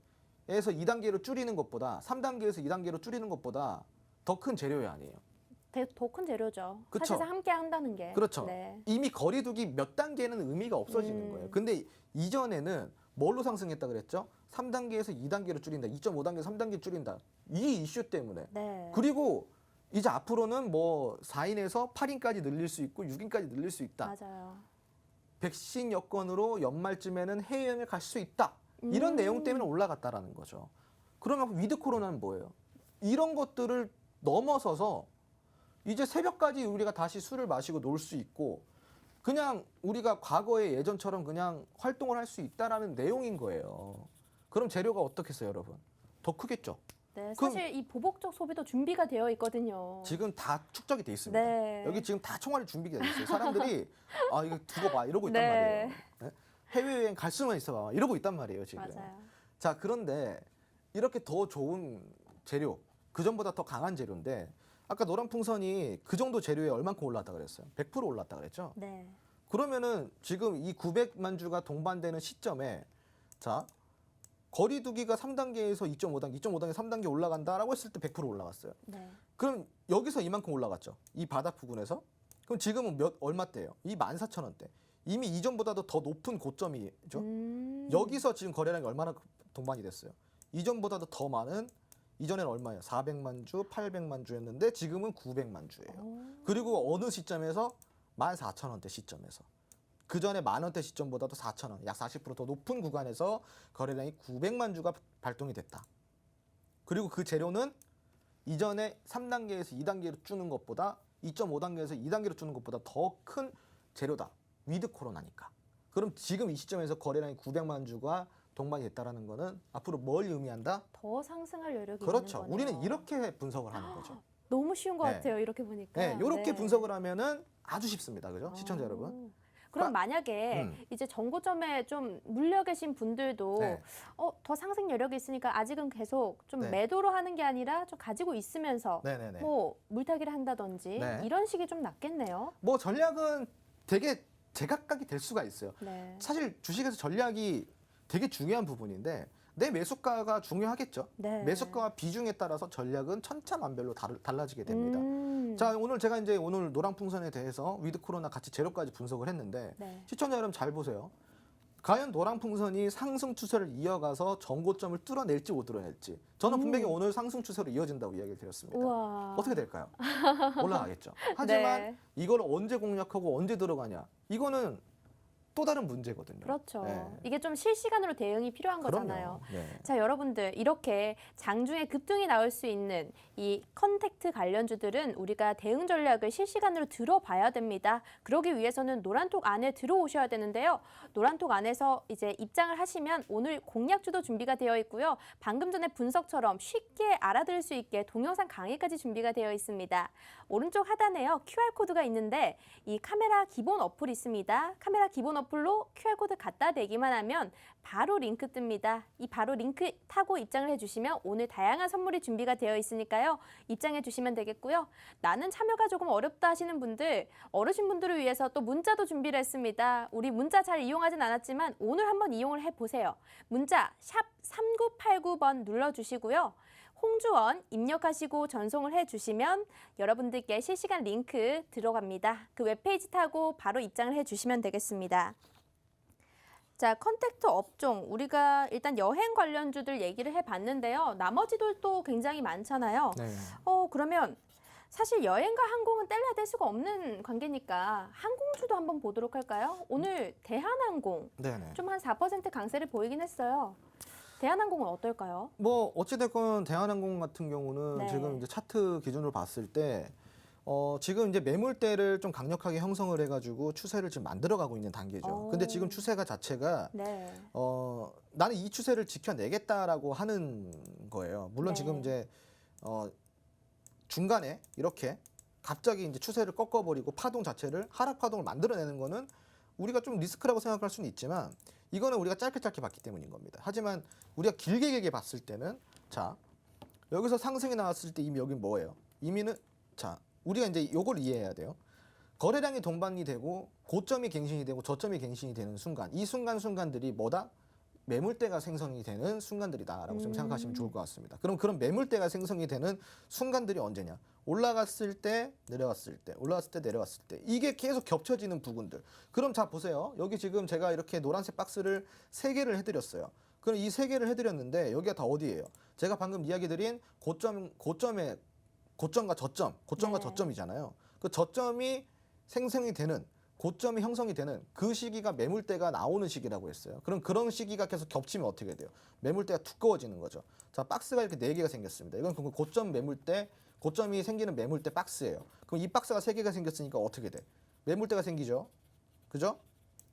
2단계로 줄이는 것보다 3단계에서 2단계로 줄이는 것보다 더 큰 재료야 아니에요. 더 큰 재료죠. 그쵸? 사실상 함께 한다는 게. 그렇죠. 네. 이미 거리두기 몇 단계는 의미가 없어지는 거예요. 근데 이전에는 뭘로 상승했다 그랬죠? 3단계에서 2단계로 줄인다. 2.5단계, 3단계 줄인다. 이 이슈 때문에. 네. 그리고 이제 앞으로는 뭐 4인에서 8인까지 늘릴 수 있고 6인까지 늘릴 수 있다. 맞아요. 백신 여건으로 연말쯤에는 해외여행을 갈 수 있다. 이런 내용 때문에 올라갔다라는 거죠. 그러면 위드 코로나는 뭐예요? 이런 것들을 넘어서서 이제 새벽까지 우리가 다시 술을 마시고 놀 수 있고 그냥 우리가 과거에 예전처럼 그냥 활동을 할 수 있다라는 내용인 거예요. 그럼 재료가 어떻겠어요, 여러분? 더 크겠죠? 네, 그럼- 사실 이 보복적 소비도 준비가 되어 있거든요. 지금 다 축적이 돼 있습니다. 네. 여기 지금 다 총알이 준비가 돼 있어요. 사람들이 이거 두고 봐 이러고 있단 네. 말이에요. 네? 해외여행 갈 수만 있어봐 이러고 있단 말이에요 지금. 맞아요. 자 그런데 이렇게 더 좋은 재료, 그 전보다 더 강한 재료인데 아까 노란풍선이 그 정도 재료에 얼만큼 올랐다 그랬어요? 100% 올랐다 그랬죠? 네. 그러면은 지금 이 900만 주가 동반되는 시점에 자 거리두기가 3단계에서 2.5단계, 2.5단계, 3단계 올라간다라고 했을 때 100% 올라갔어요. 네. 그럼 여기서 이만큼 올라갔죠. 이 바닥 부근에서. 그럼 지금은 얼마대예요? 이 14,000원대. 이미 이전보다도 더 높은 고점이죠. 여기서 지금 거래량이 얼마나 동반이 됐어요? 이전보다도 더 많은 이전에는 얼마예요? 400만 주, 800만 주였는데 지금은 900만 주예요. 그리고 어느 시점에서 14,000원대 시점에서 그 전에 만원대 시점보다도 4,000원, 약 40% 더 높은 구간에서 거래량이 900만 주가 발동이 됐다. 그리고 그 재료는 이전에 3단계에서 2단계로 주는 것보다 2.5단계에서 2단계로 주는 것보다 더 큰 재료다. 위드 코로나니까. 그럼 지금 이 시점에서 거래량이 900만 주가 동반이 됐다라는 거는 앞으로 뭘 의미한다? 더 상승할 여력이 그렇죠. 있는 거네요. 우리는 이렇게 분석을 하는 거죠. 너무 쉬운 것 네. 같아요. 이렇게 보니까. 네, 이렇게 네. 분석을 하면은 아주 쉽습니다. 그죠? 시청자 여러분. 그럼 만약에 이제 정고점에 좀 물려 계신 분들도 네. 더 상승 여력이 있으니까 아직은 계속 좀 네. 매도로 하는 게 아니라 좀 가지고 있으면서 네네네. 뭐 물타기를 한다든지 네. 이런 식이 좀 낫겠네요. 뭐 전략은 되게 제각각이 될 수가 있어요. 네. 사실 주식에서 전략이 되게 중요한 부분인데 내 매수가가 중요하겠죠. 네. 매수가와 비중에 따라서 전략은 천차만별로 달라지게 됩니다. 음. 자, 오늘 제가 이제 오늘 노랑풍선에 대해서 위드 코로나 같이 재료까지 분석을 했는데 네. 시청자 여러분 잘 보세요. 과연 노랑풍선이 상승 추세를 이어가서 전고점을 뚫어낼지 못 뚫어낼지. 저는 분명히 오늘 상승 추세로 이어진다고 이야기를 드렸습니다. 우와. 어떻게 될까요? 올라가겠죠. 하지만 네. 이걸 언제 공략하고 언제 들어가냐. 이거는 또 다른 문제거든요. 그렇죠. 네. 이게 좀 실시간으로 대응이 필요한 거잖아요. 그럼요. 네. 자, 여러분들 이렇게 장중에 급등이 나올 수 있는 이 컨택트 관련주들은 우리가 대응 전략을 실시간으로 들어봐야 됩니다. 그러기 위해서는 노란톡 안에 들어오셔야 되는데요. 노란톡 안에서 이제 입장을 하시면 오늘 공략주도 준비가 되어 있고요. 방금 전에 분석처럼 쉽게 알아들을 수 있게 동영상 강의까지 준비가 되어 있습니다. 오른쪽 하단에요. QR코드가 있는데 이 카메라 기본 어플이 있습니다. 카메라 기본 어플로 QR코드 갖다 대기만 하면 바로 링크 뜹니다. 이 바로 링크 타고 입장을 해주시면 오늘 다양한 선물이 준비가 되어 있으니까요. 입장해 주시면 되겠고요. 나는 참여가 조금 어렵다 하시는 분들, 어르신분들을 위해서 또 문자도 준비를 했습니다. 우리 문자 잘 이용하진 않았지만 오늘 한번 이용을 해보세요. 문자 샵 3989번 눌러주시고요. 홍주원 입력하시고 전송을 해주시면 여러분들께 실시간 링크 들어갑니다. 그 웹페이지 타고 바로 입장을 해주시면 되겠습니다. 자, 컨택트 업종 우리가 일단 여행 관련주들 얘기를 해봤는데요. 나머지들도 굉장히 많잖아요. 네. 그러면 사실 여행과 항공은 뗄래야 뗄 수가 없는 관계니까 항공주도 한번 보도록 할까요? 오늘 대한항공 네네. 좀 한 4% 강세를 보이긴 했어요. 대한항공은 어떨까요? 뭐 어찌됐건 대한항공 같은 경우는 네. 지금 이제 차트 기준으로 봤을 때 지금 이제 매물대를 좀 강력하게 형성을 해가지고 추세를 지금 만들어가고 있는 단계죠. 오. 근데 지금 추세가 자체가 네. 나는 이 추세를 지켜내겠다라고 하는 거예요. 물론 네. 지금 이제 중간에 이렇게 갑자기 이제 추세를 꺾어버리고 파동 자체를 하락 파동을 만들어내는 거는 우리가 좀 리스크라고 생각할 수는 있지만 이거는 우리가 짧게 봤기 때문인 겁니다. 하지만 우리가 길게 봤을 때는 자 여기서 상승이 나왔을 때 이미 여기 뭐예요? 이미는 자 우리가 이제 요걸 이해해야 돼요. 거래량이 동반이 되고 고점이 갱신이 되고 저점이 갱신이 되는 순간 이 순간들이 뭐다? 매물대가 생성이 되는 순간들이다라고 좀 생각하시면 좋을 것 같습니다. 그럼 그런 매물대가 생성이 되는 순간들이 언제냐? 올라갔을 때, 내려왔을 때, 올라갔을 때, 내려왔을 때 이게 계속 겹쳐지는 부분들. 그럼 자 보세요. 여기 지금 제가 이렇게 노란색 박스를 3개를 해드렸어요. 그럼 이 3개를 해드렸는데 여기가 다 어디예요? 제가 방금 이야기드린 고점과 네. 저점이잖아요. 그 저점이 생성이 되는 고점이 형성이 되는 그 시기가 매물대가 나오는 시기라고 했어요. 그럼 그런 시기가 계속 겹치면 어떻게 돼요? 매물대가 두꺼워지는 거죠. 자, 박스가 이렇게 4개가 생겼습니다. 이건 그 고점 매물대, 고점이 생기는 매물대 박스예요. 그럼 이 박스가 3개가 생겼으니까 어떻게 돼? 매물대가 생기죠. 그죠?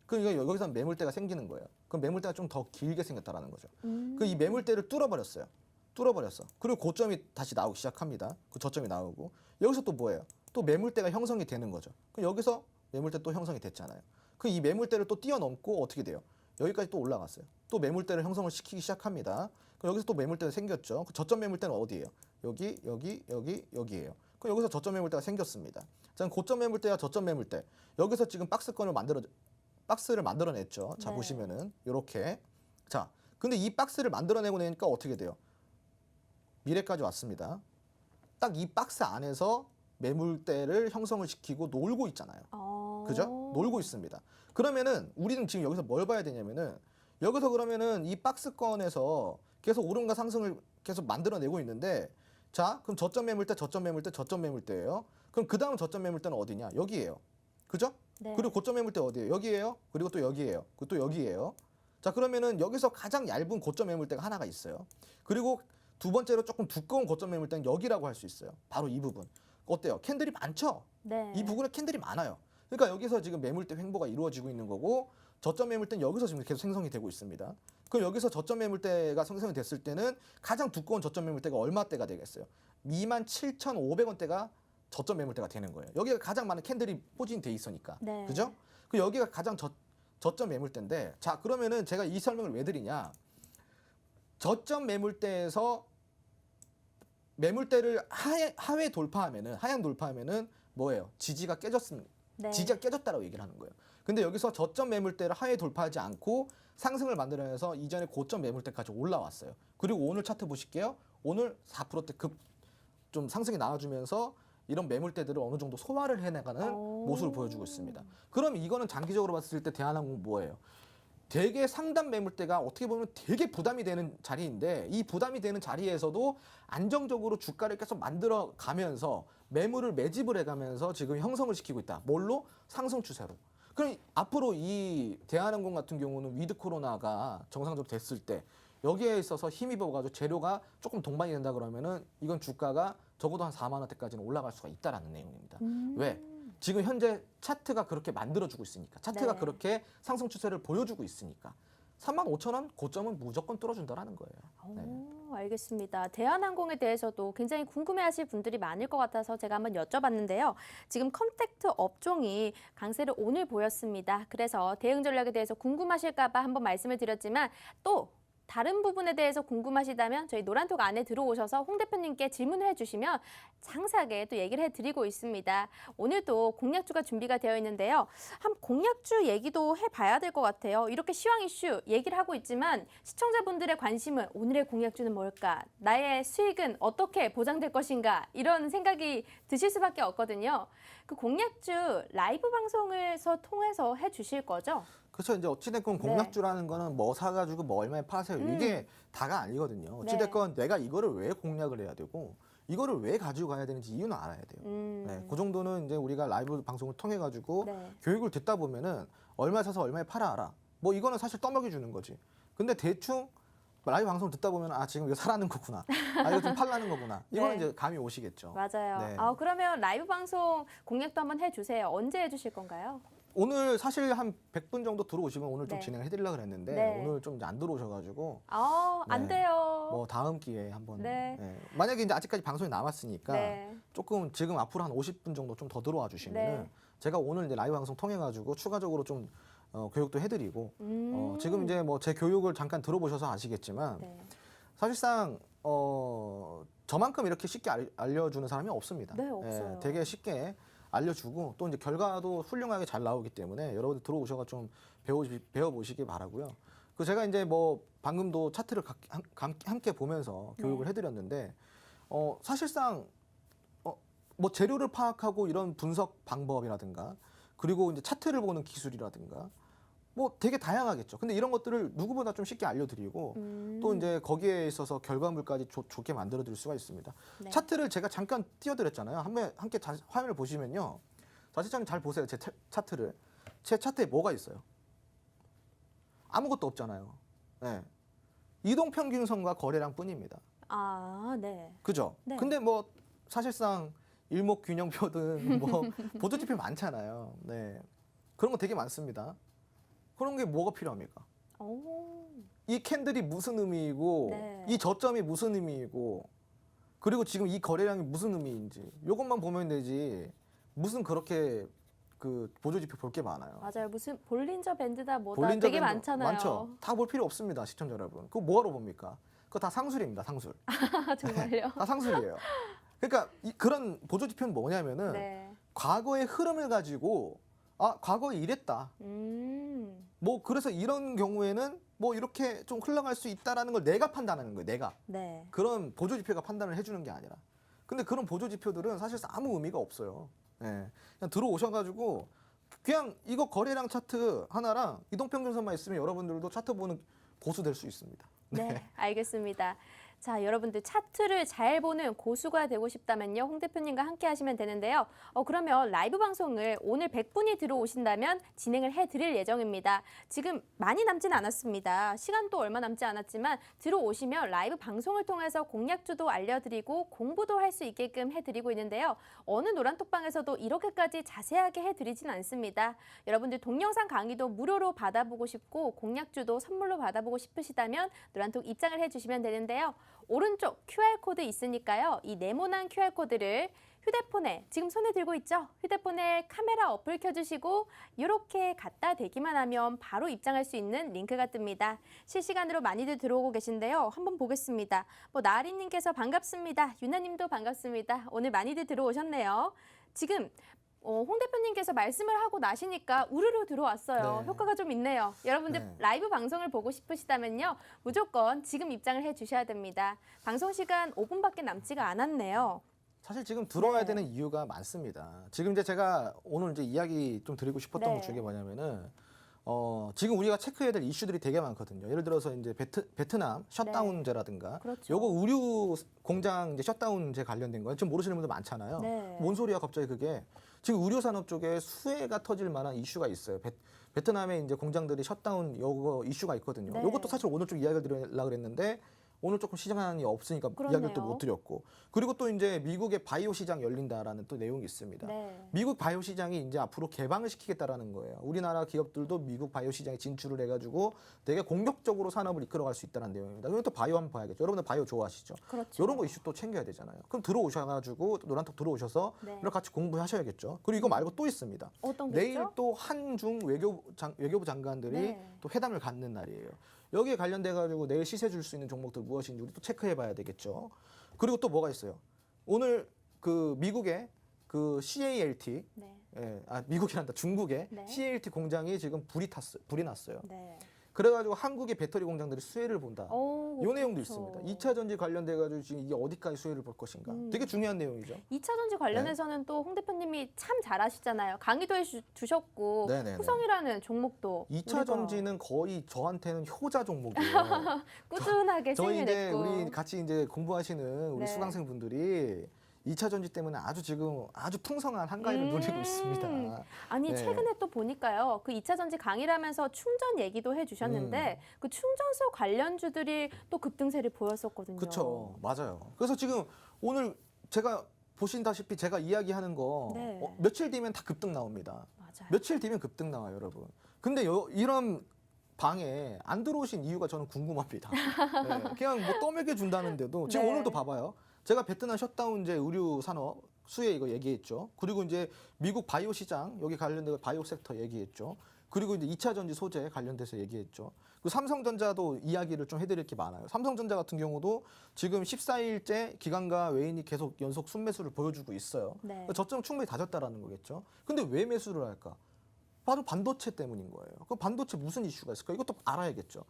그럼 이거 여기서 매물대가 생기는 거예요. 그럼 매물대가 좀 더 길게 생겼다라는 거죠. 그 이 매물대를 뚫어버렸어요. 뚫어버렸어. 그리고 고점이 다시 나오기 시작합니다. 그 저점이 나오고 여기서 또 뭐예요? 또 매물대가 형성이 되는 거죠. 그럼 여기서 매물대 또 형성이 됐잖아요. 그 이 매물대를 또 뛰어넘고 어떻게 돼요? 여기까지 또 올라갔어요. 또 매물대를 형성을 시키기 시작합니다. 그럼 여기서 또 매물대가 생겼죠. 그 저점 매물대는 어디예요? 여기예요. 그럼 여기서 저점 매물대가 생겼습니다. 자, 고점 매물대와 저점 매물대. 여기서 지금 박스를 만들어냈죠. 자, 네. 보시면은 이렇게. 자, 근데 이 박스를 만들어내고 나니까 어떻게 돼요? 미래까지 왔습니다. 딱 이 박스 안에서 매물대를 형성을 시키고 놀고 있잖아요. 그죠? 놀고 있습니다. 그러면은 우리는 지금 여기서 뭘 봐야 되냐면은 여기서 그러면은 이 박스권에서 계속 오름과 상승을 계속 만들어내고 있는데 자, 그럼 저점 매물대예요. 그럼 그 다음 저점 매물대는 어디냐? 여기예요. 그죠? 네. 그리고 고점 매물대 어디예요? 여기예요. 그리고 또 여기예요. 그리고 또 여기예요. 자, 그러면은 여기서 가장 얇은 고점 매물대가 하나가 있어요. 그리고 두 번째로 조금 두꺼운 고점 매물대는 여기라고 할 수 있어요. 바로 이 부분. 어때요? 캔들이 많죠? 네. 이 부분에 캔들이 많아요. 그러니까 여기서 지금 매물대 횡보가 이루어지고 있는 거고 저점 매물대는 여기서 지금 계속 생성이 되고 있습니다. 그럼 여기서 저점 매물대가 생성이 됐을 때는 가장 두꺼운 저점 매물대가 얼마대가 되겠어요? 27,500원대가 저점 매물대가 되는 거예요. 여기가 가장 많은 캔들이 포진이 돼 있으니까. 네. 그죠? 그 여기가 가장 저점 매물대인데 자, 그러면은 제가 이 설명을 왜 드리냐? 저점 매물대에서 매물대를 하회 돌파하면은 하향 돌파하면은 뭐예요? 지지가 깨졌습니다. 네. 지지가 깨졌다라고 얘기를 하는 거예요. 근데 여기서 저점 매물대를 하회 돌파하지 않고 상승을 만들어내서 이전에 고점 매물대까지 올라왔어요. 그리고 오늘 차트 보실게요. 오늘 4%대 급 좀 상승이 나와주면서 이런 매물대들을 어느 정도 소화를 해나가는 모습을 보여주고 있습니다. 그럼 이거는 장기적으로 봤을 때 대한항공 뭐예요? 되게 상단 매물대가 어떻게 보면 되게 부담이 되는 자리인데 이 부담이 되는 자리에서도 안정적으로 주가를 계속 만들어 가면서 매물을 매집을 해가면서 지금 형성을 시키고 있다. 뭘로? 상승 추세로. 그럼 앞으로 이 대한항공 같은 경우는 위드 코로나가 정상적으로 됐을 때 여기에 있어서 힘입어가지고 재료가 조금 동반이 된다 그러면은 이건 주가가 적어도 한 4만 원대까지는 올라갈 수가 있다라는 내용입니다. 왜? 지금 현재 차트가 그렇게 만들어주고 있으니까 차트가 네. 그렇게 상승 추세를 보여주고 있으니까 35,000원 고점은 무조건 뚫어준다라는 거예요. 네. 오, 알겠습니다. 대한항공에 대해서도 굉장히 궁금해하실 분들이 많을 것 같아서 제가 한번 여쭤봤는데요. 지금 컨택트 업종이 강세를 오늘 보였습니다. 그래서 대응 전략에 대해서 궁금하실까 봐 한번 말씀을 드렸지만 또 다른 부분에 대해서 궁금하시다면 저희 노란톡 안에 들어오셔서 홍 대표님께 질문을 해주시면 상세하게 또 얘기를 해드리고 있습니다. 오늘도 공약주가 준비가 되어 있는데요. 한 공약주 얘기도 해봐야 될 것 같아요. 이렇게 시황 이슈 얘기를 하고 있지만 시청자분들의 관심은 오늘의 공약주는 뭘까? 나의 수익은 어떻게 보장될 것인가? 이런 생각이 드실 수밖에 없거든요. 그 공약주 라이브 방송에서 통해서 해주실 거죠? 그렇죠. 이제 어찌됐건 공략주라는 거는 뭐 사가지고 뭐 얼마에 파세요. 이게 다가 아니거든요. 어찌됐건 내가 이거를 왜 공략을 해야 되고 이거를 왜 가지고 가야 되는지 이유는 알아야 돼요. 네, 그 정도는 이제 우리가 라이브 방송을 통해 가지고 교육을 듣다 보면은 얼마 사서 얼마에 팔아 알아. 뭐 이거는 사실 떠먹여 주는 거지. 근데 대충 라이브 방송을 듣다 보면 아 지금 이거 사라는 거구나. 아 이거 좀 팔라는 거구나. 이거는 이제 감이 오시겠죠. 맞아요. 네. 그러면 라이브 방송 공략도 한번 해주세요. 언제 해주실 건가요? 오늘 사실 한 100분 정도 들어오시면 오늘 좀 네. 진행을 해드리려고 그랬는데 네. 오늘 좀 안 들어오셔가지고 안 네. 돼요. 뭐 다음 기회에 한번 네. 만약에 이제 아직까지 방송이 남았으니까 네. 조금 지금 앞으로 한 50분 정도 좀 더 들어와 주시면은 네. 제가 오늘 이제 라이브 방송 통해 가지고 추가적으로 좀 교육도 해드리고 지금 이제 뭐 제 교육을 잠깐 들어보셔서 아시겠지만 네. 사실상 저만큼 이렇게 쉽게 알려주는 사람이 없습니다. 네, 없어요. 되게 쉽게 알려주고 또 이제 결과도 훌륭하게 잘 나오기 때문에 여러분들 들어오셔서 좀 배워보시기 바라고요. 그 제가 이제 뭐 방금도 차트를 함께 보면서 교육을 해드렸는데 사실상 뭐 재료를 파악하고 이런 분석 방법이라든가 그리고 이제 차트를 보는 기술이라든가 뭐 되게 다양하겠죠. 근데 이런 것들을 누구보다 좀 쉽게 알려드리고 또 이제 거기에 있어서 결과물까지 좋게 만들어드릴 수가 있습니다. 네. 차트를 제가 잠깐 띄워드렸잖아요. 함께 화면을 보시면요. 자세히 잘 보세요. 제 차트를. 제 차트에 뭐가 있어요? 아무것도 없잖아요. 네. 이동평균선과 거래량 뿐입니다. 네. 그죠? 네. 근데 뭐 사실상 일목균형표든 뭐 보조지표 많잖아요. 네. 그런 거 되게 많습니다. 그런 게 뭐가 필요합니까? 이 캔들이 무슨 의미이고 네. 이 저점이 무슨 의미이고 그리고 지금 이 거래량이 무슨 의미인지 이것만 보면 되지 무슨 그렇게 그 보조지표 볼 게 많아요. 맞아요. 무슨 볼린저 밴드다 뭐다 볼린저 되게 밴드 많잖아요. 많죠. 다 볼 필요 없습니다, 시청자 여러분. 그거 뭐하러 봅니까? 그거 다 상술입니다, 상술. 정말요? 다 상술이에요. 그러니까 그런 보조지표는 뭐냐면은 네. 과거의 흐름을 가지고 과거에 이랬다. 뭐 그래서 이런 경우에는 뭐 이렇게 좀 흘러갈 수 있다라는 걸 내가 판단하는 거예요. 내가. 네. 그런 보조지표가 판단을 해주는 게 아니라. 근데 그런 보조지표들은 사실상 아무 의미가 없어요. 예. 그냥 들어오셔가지고 그냥 이거 거래량 차트 하나랑 이동평균선만 있으면 여러분들도 차트 보는 고수 될 수 있습니다. 네, 알겠습니다. 자, 여러분들 차트를 잘 보는 고수가 되고 싶다면요. 홍 대표님과 함께 하시면 되는데요. 그러면 라이브 방송을 오늘 100분이 들어오신다면 진행을 해드릴 예정입니다. 지금 많이 남진 않았습니다. 시간도 얼마 남지 않았지만 들어오시면 라이브 방송을 통해서 공략주도 알려드리고 공부도 할 수 있게끔 해드리고 있는데요. 어느 노란톡방에서도 이렇게까지 자세하게 해드리진 않습니다. 여러분들 동영상 강의도 무료로 받아보고 싶고 공략주도 선물로 받아보고 싶으시다면 노란톡 입장을 해주시면 되는데요. 오른쪽 QR코드 있으니까요. 이 네모난 QR코드를 휴대폰에 지금 손에 들고 있죠? 휴대폰에 카메라 어플 켜주시고 이렇게 갖다 대기만 하면 바로 입장할 수 있는 링크가 뜹니다. 실시간으로 많이들 들어오고 계신데요. 한번 보겠습니다. 나리님께서 반갑습니다. 유나님도 반갑습니다. 오늘 많이들 들어오셨네요. 지금 홍 대표님께서 말씀을 하고 나시니까 우르르 들어왔어요. 네. 효과가 좀 있네요. 여러분들 네. 라이브 방송을 보고 싶으시다면요. 무조건 지금 입장을 해주셔야 됩니다. 방송 시간 5분밖에 남지가 않았네요. 사실 지금 들어와야 네. 되는 이유가 많습니다. 지금 이제 제가 오늘 이제 이야기 좀 드리고 싶었던 네. 것 중에 뭐냐면은 지금 우리가 체크해야 될 이슈들이 되게 많거든요. 예를 들어서 이제 베트남 셧다운제라든가 그렇죠. 요거 의류 공장 이제 셧다운제 관련된 거 지금 모르시는 분들 많잖아요. 네. 뭔 소리야 갑자기 그게. 지금 의료 산업 쪽에 수혜가 터질 만한 이슈가 있어요. 베트남의 이제 공장들이 셧다운 요거 이슈가 있거든요. 네. 요것도 사실 오늘 좀 이야기를 드리려고 그랬는데 오늘 조금 시간이 없으니까 그렇네요. 이야기를 또 못 드렸고, 그리고 또 이제 미국의 바이오 시장 열린다라는 또 내용이 있습니다. 네. 미국 바이오 시장이 이제 앞으로 개방을 시키겠다라는 거예요. 우리나라 기업들도 미국 바이오 시장에 진출을 해가지고 되게 공격적으로 산업을 이끌어갈 수 있다는 내용입니다. 그럼 또 바이오 한번 봐야겠죠. 여러분들 바이오 좋아하시죠? 그렇죠. 이런 거 이슈 또 챙겨야 되잖아요. 그럼 들어오셔가지고 노란톡 들어오셔서 네. 이랑 같이 공부하셔야겠죠. 그리고 이거 말고 또 있습니다. 어떤 게 내일 있죠? 또 한중 외교부 장관들이 네. 또 회담을 갖는 날이에요. 여기에 관련돼 가지고 내일 시세 줄 수 있는 종목들 무엇인지 우리 또 체크해봐야 되겠죠. 그리고 또 뭐가 있어요? 오늘 그 미국의 그 CALT, 네. 미국이란다, 중국의 네. CALT 공장이 지금 불이 났어요. 네. 그래가지고 한국의 배터리 공장들이 수혜를 본다. 오, 이 내용도 그렇죠. 있습니다. 2차 전지 관련돼 가지고 지금 이게 어디까지 수혜를 볼 것인가. 되게 중요한 내용이죠. 2차 전지 관련해서는 또 홍 대표님이 참 잘하시잖아요. 강의도 해주셨고 네네네. 후성이라는 종목도 2차 우리가 전지는 거의 저한테는 효자 종목이에요. 꾸준하게 저희 이제 수익을 냈고. 우리 같이 이제 공부하시는 우리 네. 수강생분들이 2차 전지 때문에 지금 아주 풍성한 한가위를 누리고 있습니다. 아니 네. 최근에 또 보니까요. 그 2차 전지 강의를 하면서 충전 얘기도 해주셨는데 그 충전소 관련주들이 또 급등세를 보였었거든요. 그렇죠, 맞아요. 그래서 지금 오늘 제가 보신다시피 제가 이야기하는 거 네. 며칠 뒤면 다 급등 나옵니다. 맞아요. 며칠 뒤면 급등 나와요, 여러분. 근데 이런 방에 안 들어오신 이유가 저는 궁금합니다. 네, 그냥 뭐 떠먹여 준다는데도 지금 네. 오늘도 봐봐요. 제가 베트남 셧다운제 의류 산업 수혜 이거 얘기했죠. 그리고 이제 미국 바이오 시장 여기 관련된 바이오 섹터 얘기했죠. 그리고 이제 2차 전지 소재 관련돼서 얘기했죠. 그 삼성전자도 이야기를 좀 해드릴 게 많아요. 삼성전자 같은 경우도 지금 14일째 기관과 외인이 계속 연속 순매수를 보여주고 있어요. 네. 저점 충분히 다졌다라는 거겠죠. 근데 왜 매수를 할까? 바로 반도체 때문인 거예요. 그 반도체 무슨 이슈가 있을까? 이것도 알아야겠죠.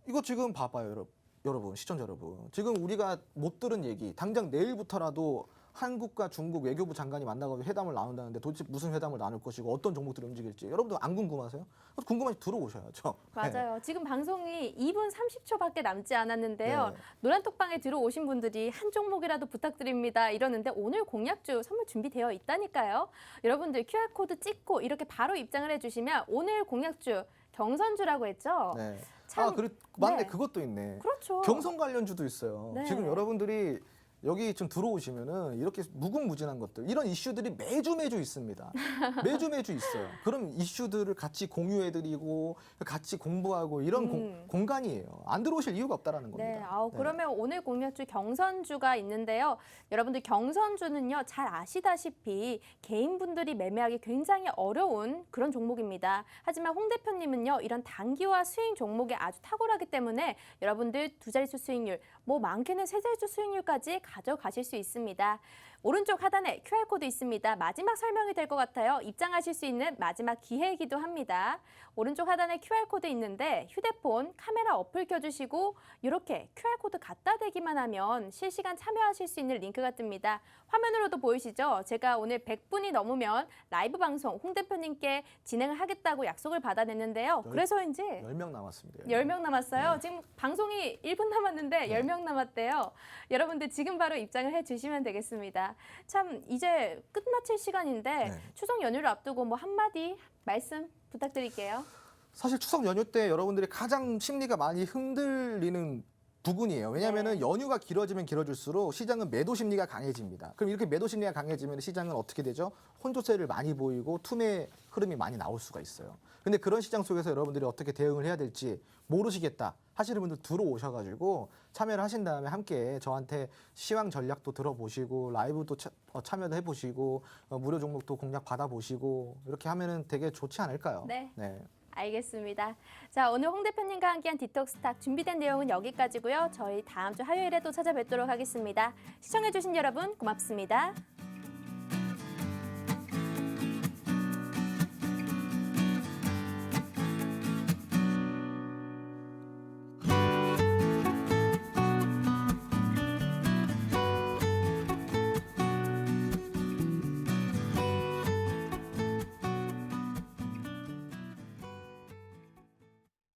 이거 지금 봐봐요, 여러분, 시청자 여러분. 지금 우리가 못 들은 얘기, 당장 내일부터라도 한국과 중국 외교부 장관이 만나서 회담을 나눈다는데 도대체 무슨 회담을 나눌 것이고 어떤 종목들이 움직일지 여러분들 안 궁금하세요? 궁금하시 들어오셔야죠. 맞아요. 지금 방송이 2분 30초밖에 남지 않았는데요. 네. 노란톡방에 들어오신 분들이 한 종목이라도 부탁드립니다. 이러는데 오늘 공약주 선물 준비되어 있다니까요. 여러분들 QR코드 찍고 이렇게 바로 입장을 해주시면 오늘 공약주 경선주라고 했죠? 네. 참, 그리고 맞네. 네. 그것도 있네. 그렇죠. 경선 관련주도 있어요. 네. 지금 여러분들이 여기 좀 들어오시면은 이렇게 무궁무진한 것들, 이런 이슈들이 매주 있습니다. 매주 있어요. 그럼 이슈들을 같이 공유해드리고 같이 공부하고 이런 공간이에요. 안 들어오실 이유가 없다라는 겁니다. 네, 그러면 오늘 공약주 경선주가 있는데요. 여러분들 경선주는요, 잘 아시다시피 개인분들이 매매하기 굉장히 어려운 그런 종목입니다. 하지만 홍 대표님은요, 이런 단기와 스윙 종목에 아주 탁월하기 때문에 여러분들 두 자릿수 수익률, 뭐 많게는 세 자릿수 수익률까지 가져가실 수 있습니다. 오른쪽 하단에 QR코드 있습니다. 마지막 설명이 될 것 같아요. 입장하실 수 있는 마지막 기회이기도 합니다. 오른쪽 하단에 QR코드 있는데 휴대폰 카메라 어플 켜주시고 이렇게 QR코드 갖다 대기만 하면 실시간 참여하실 수 있는 링크가 뜹니다. 화면으로도 보이시죠? 제가 오늘 100분이 넘으면 라이브 방송 홍 대표님께 진행을 하겠다고 약속을 받아냈는데요. 그래서인지 10명 남았습니다. 10명 남았어요. 지금 방송이 1분 남았는데 10명 남았대요. 여러분들 지금 바로 입장을 해주시면 되겠습니다. 참 이제 끝마칠 시간인데 추석 연휴를 앞두고 뭐 한마디 말씀 부탁드릴게요. 사실 추석 연휴 때 여러분들이 가장 심리가 많이 흔들리는 부분이에요. 왜냐하면 연휴가 길어지면 길어질수록 시장은 매도 심리가 강해집니다. 그럼 이렇게 매도 심리가 강해지면 시장은 어떻게 되죠? 혼조세를 많이 보이고 투매 흐름이 많이 나올 수가 있어요. 근데 그런 시장 속에서 여러분들이 어떻게 대응을 해야 될지 모르시겠다 하시는 분들 들어오셔가지고 참여를 하신 다음에 함께 저한테 시황 전략도 들어보시고 라이브도 참여도 해보시고 무료 종목도 공략 받아보시고 이렇게 하면은 되게 좋지 않을까요? 네. 네. 알겠습니다. 자, 오늘 홍 대표님과 함께한 디톡스탁 준비된 내용은 여기까지고요. 저희 다음 주 화요일에 또 찾아뵙도록 하겠습니다. 시청해주신 여러분 고맙습니다.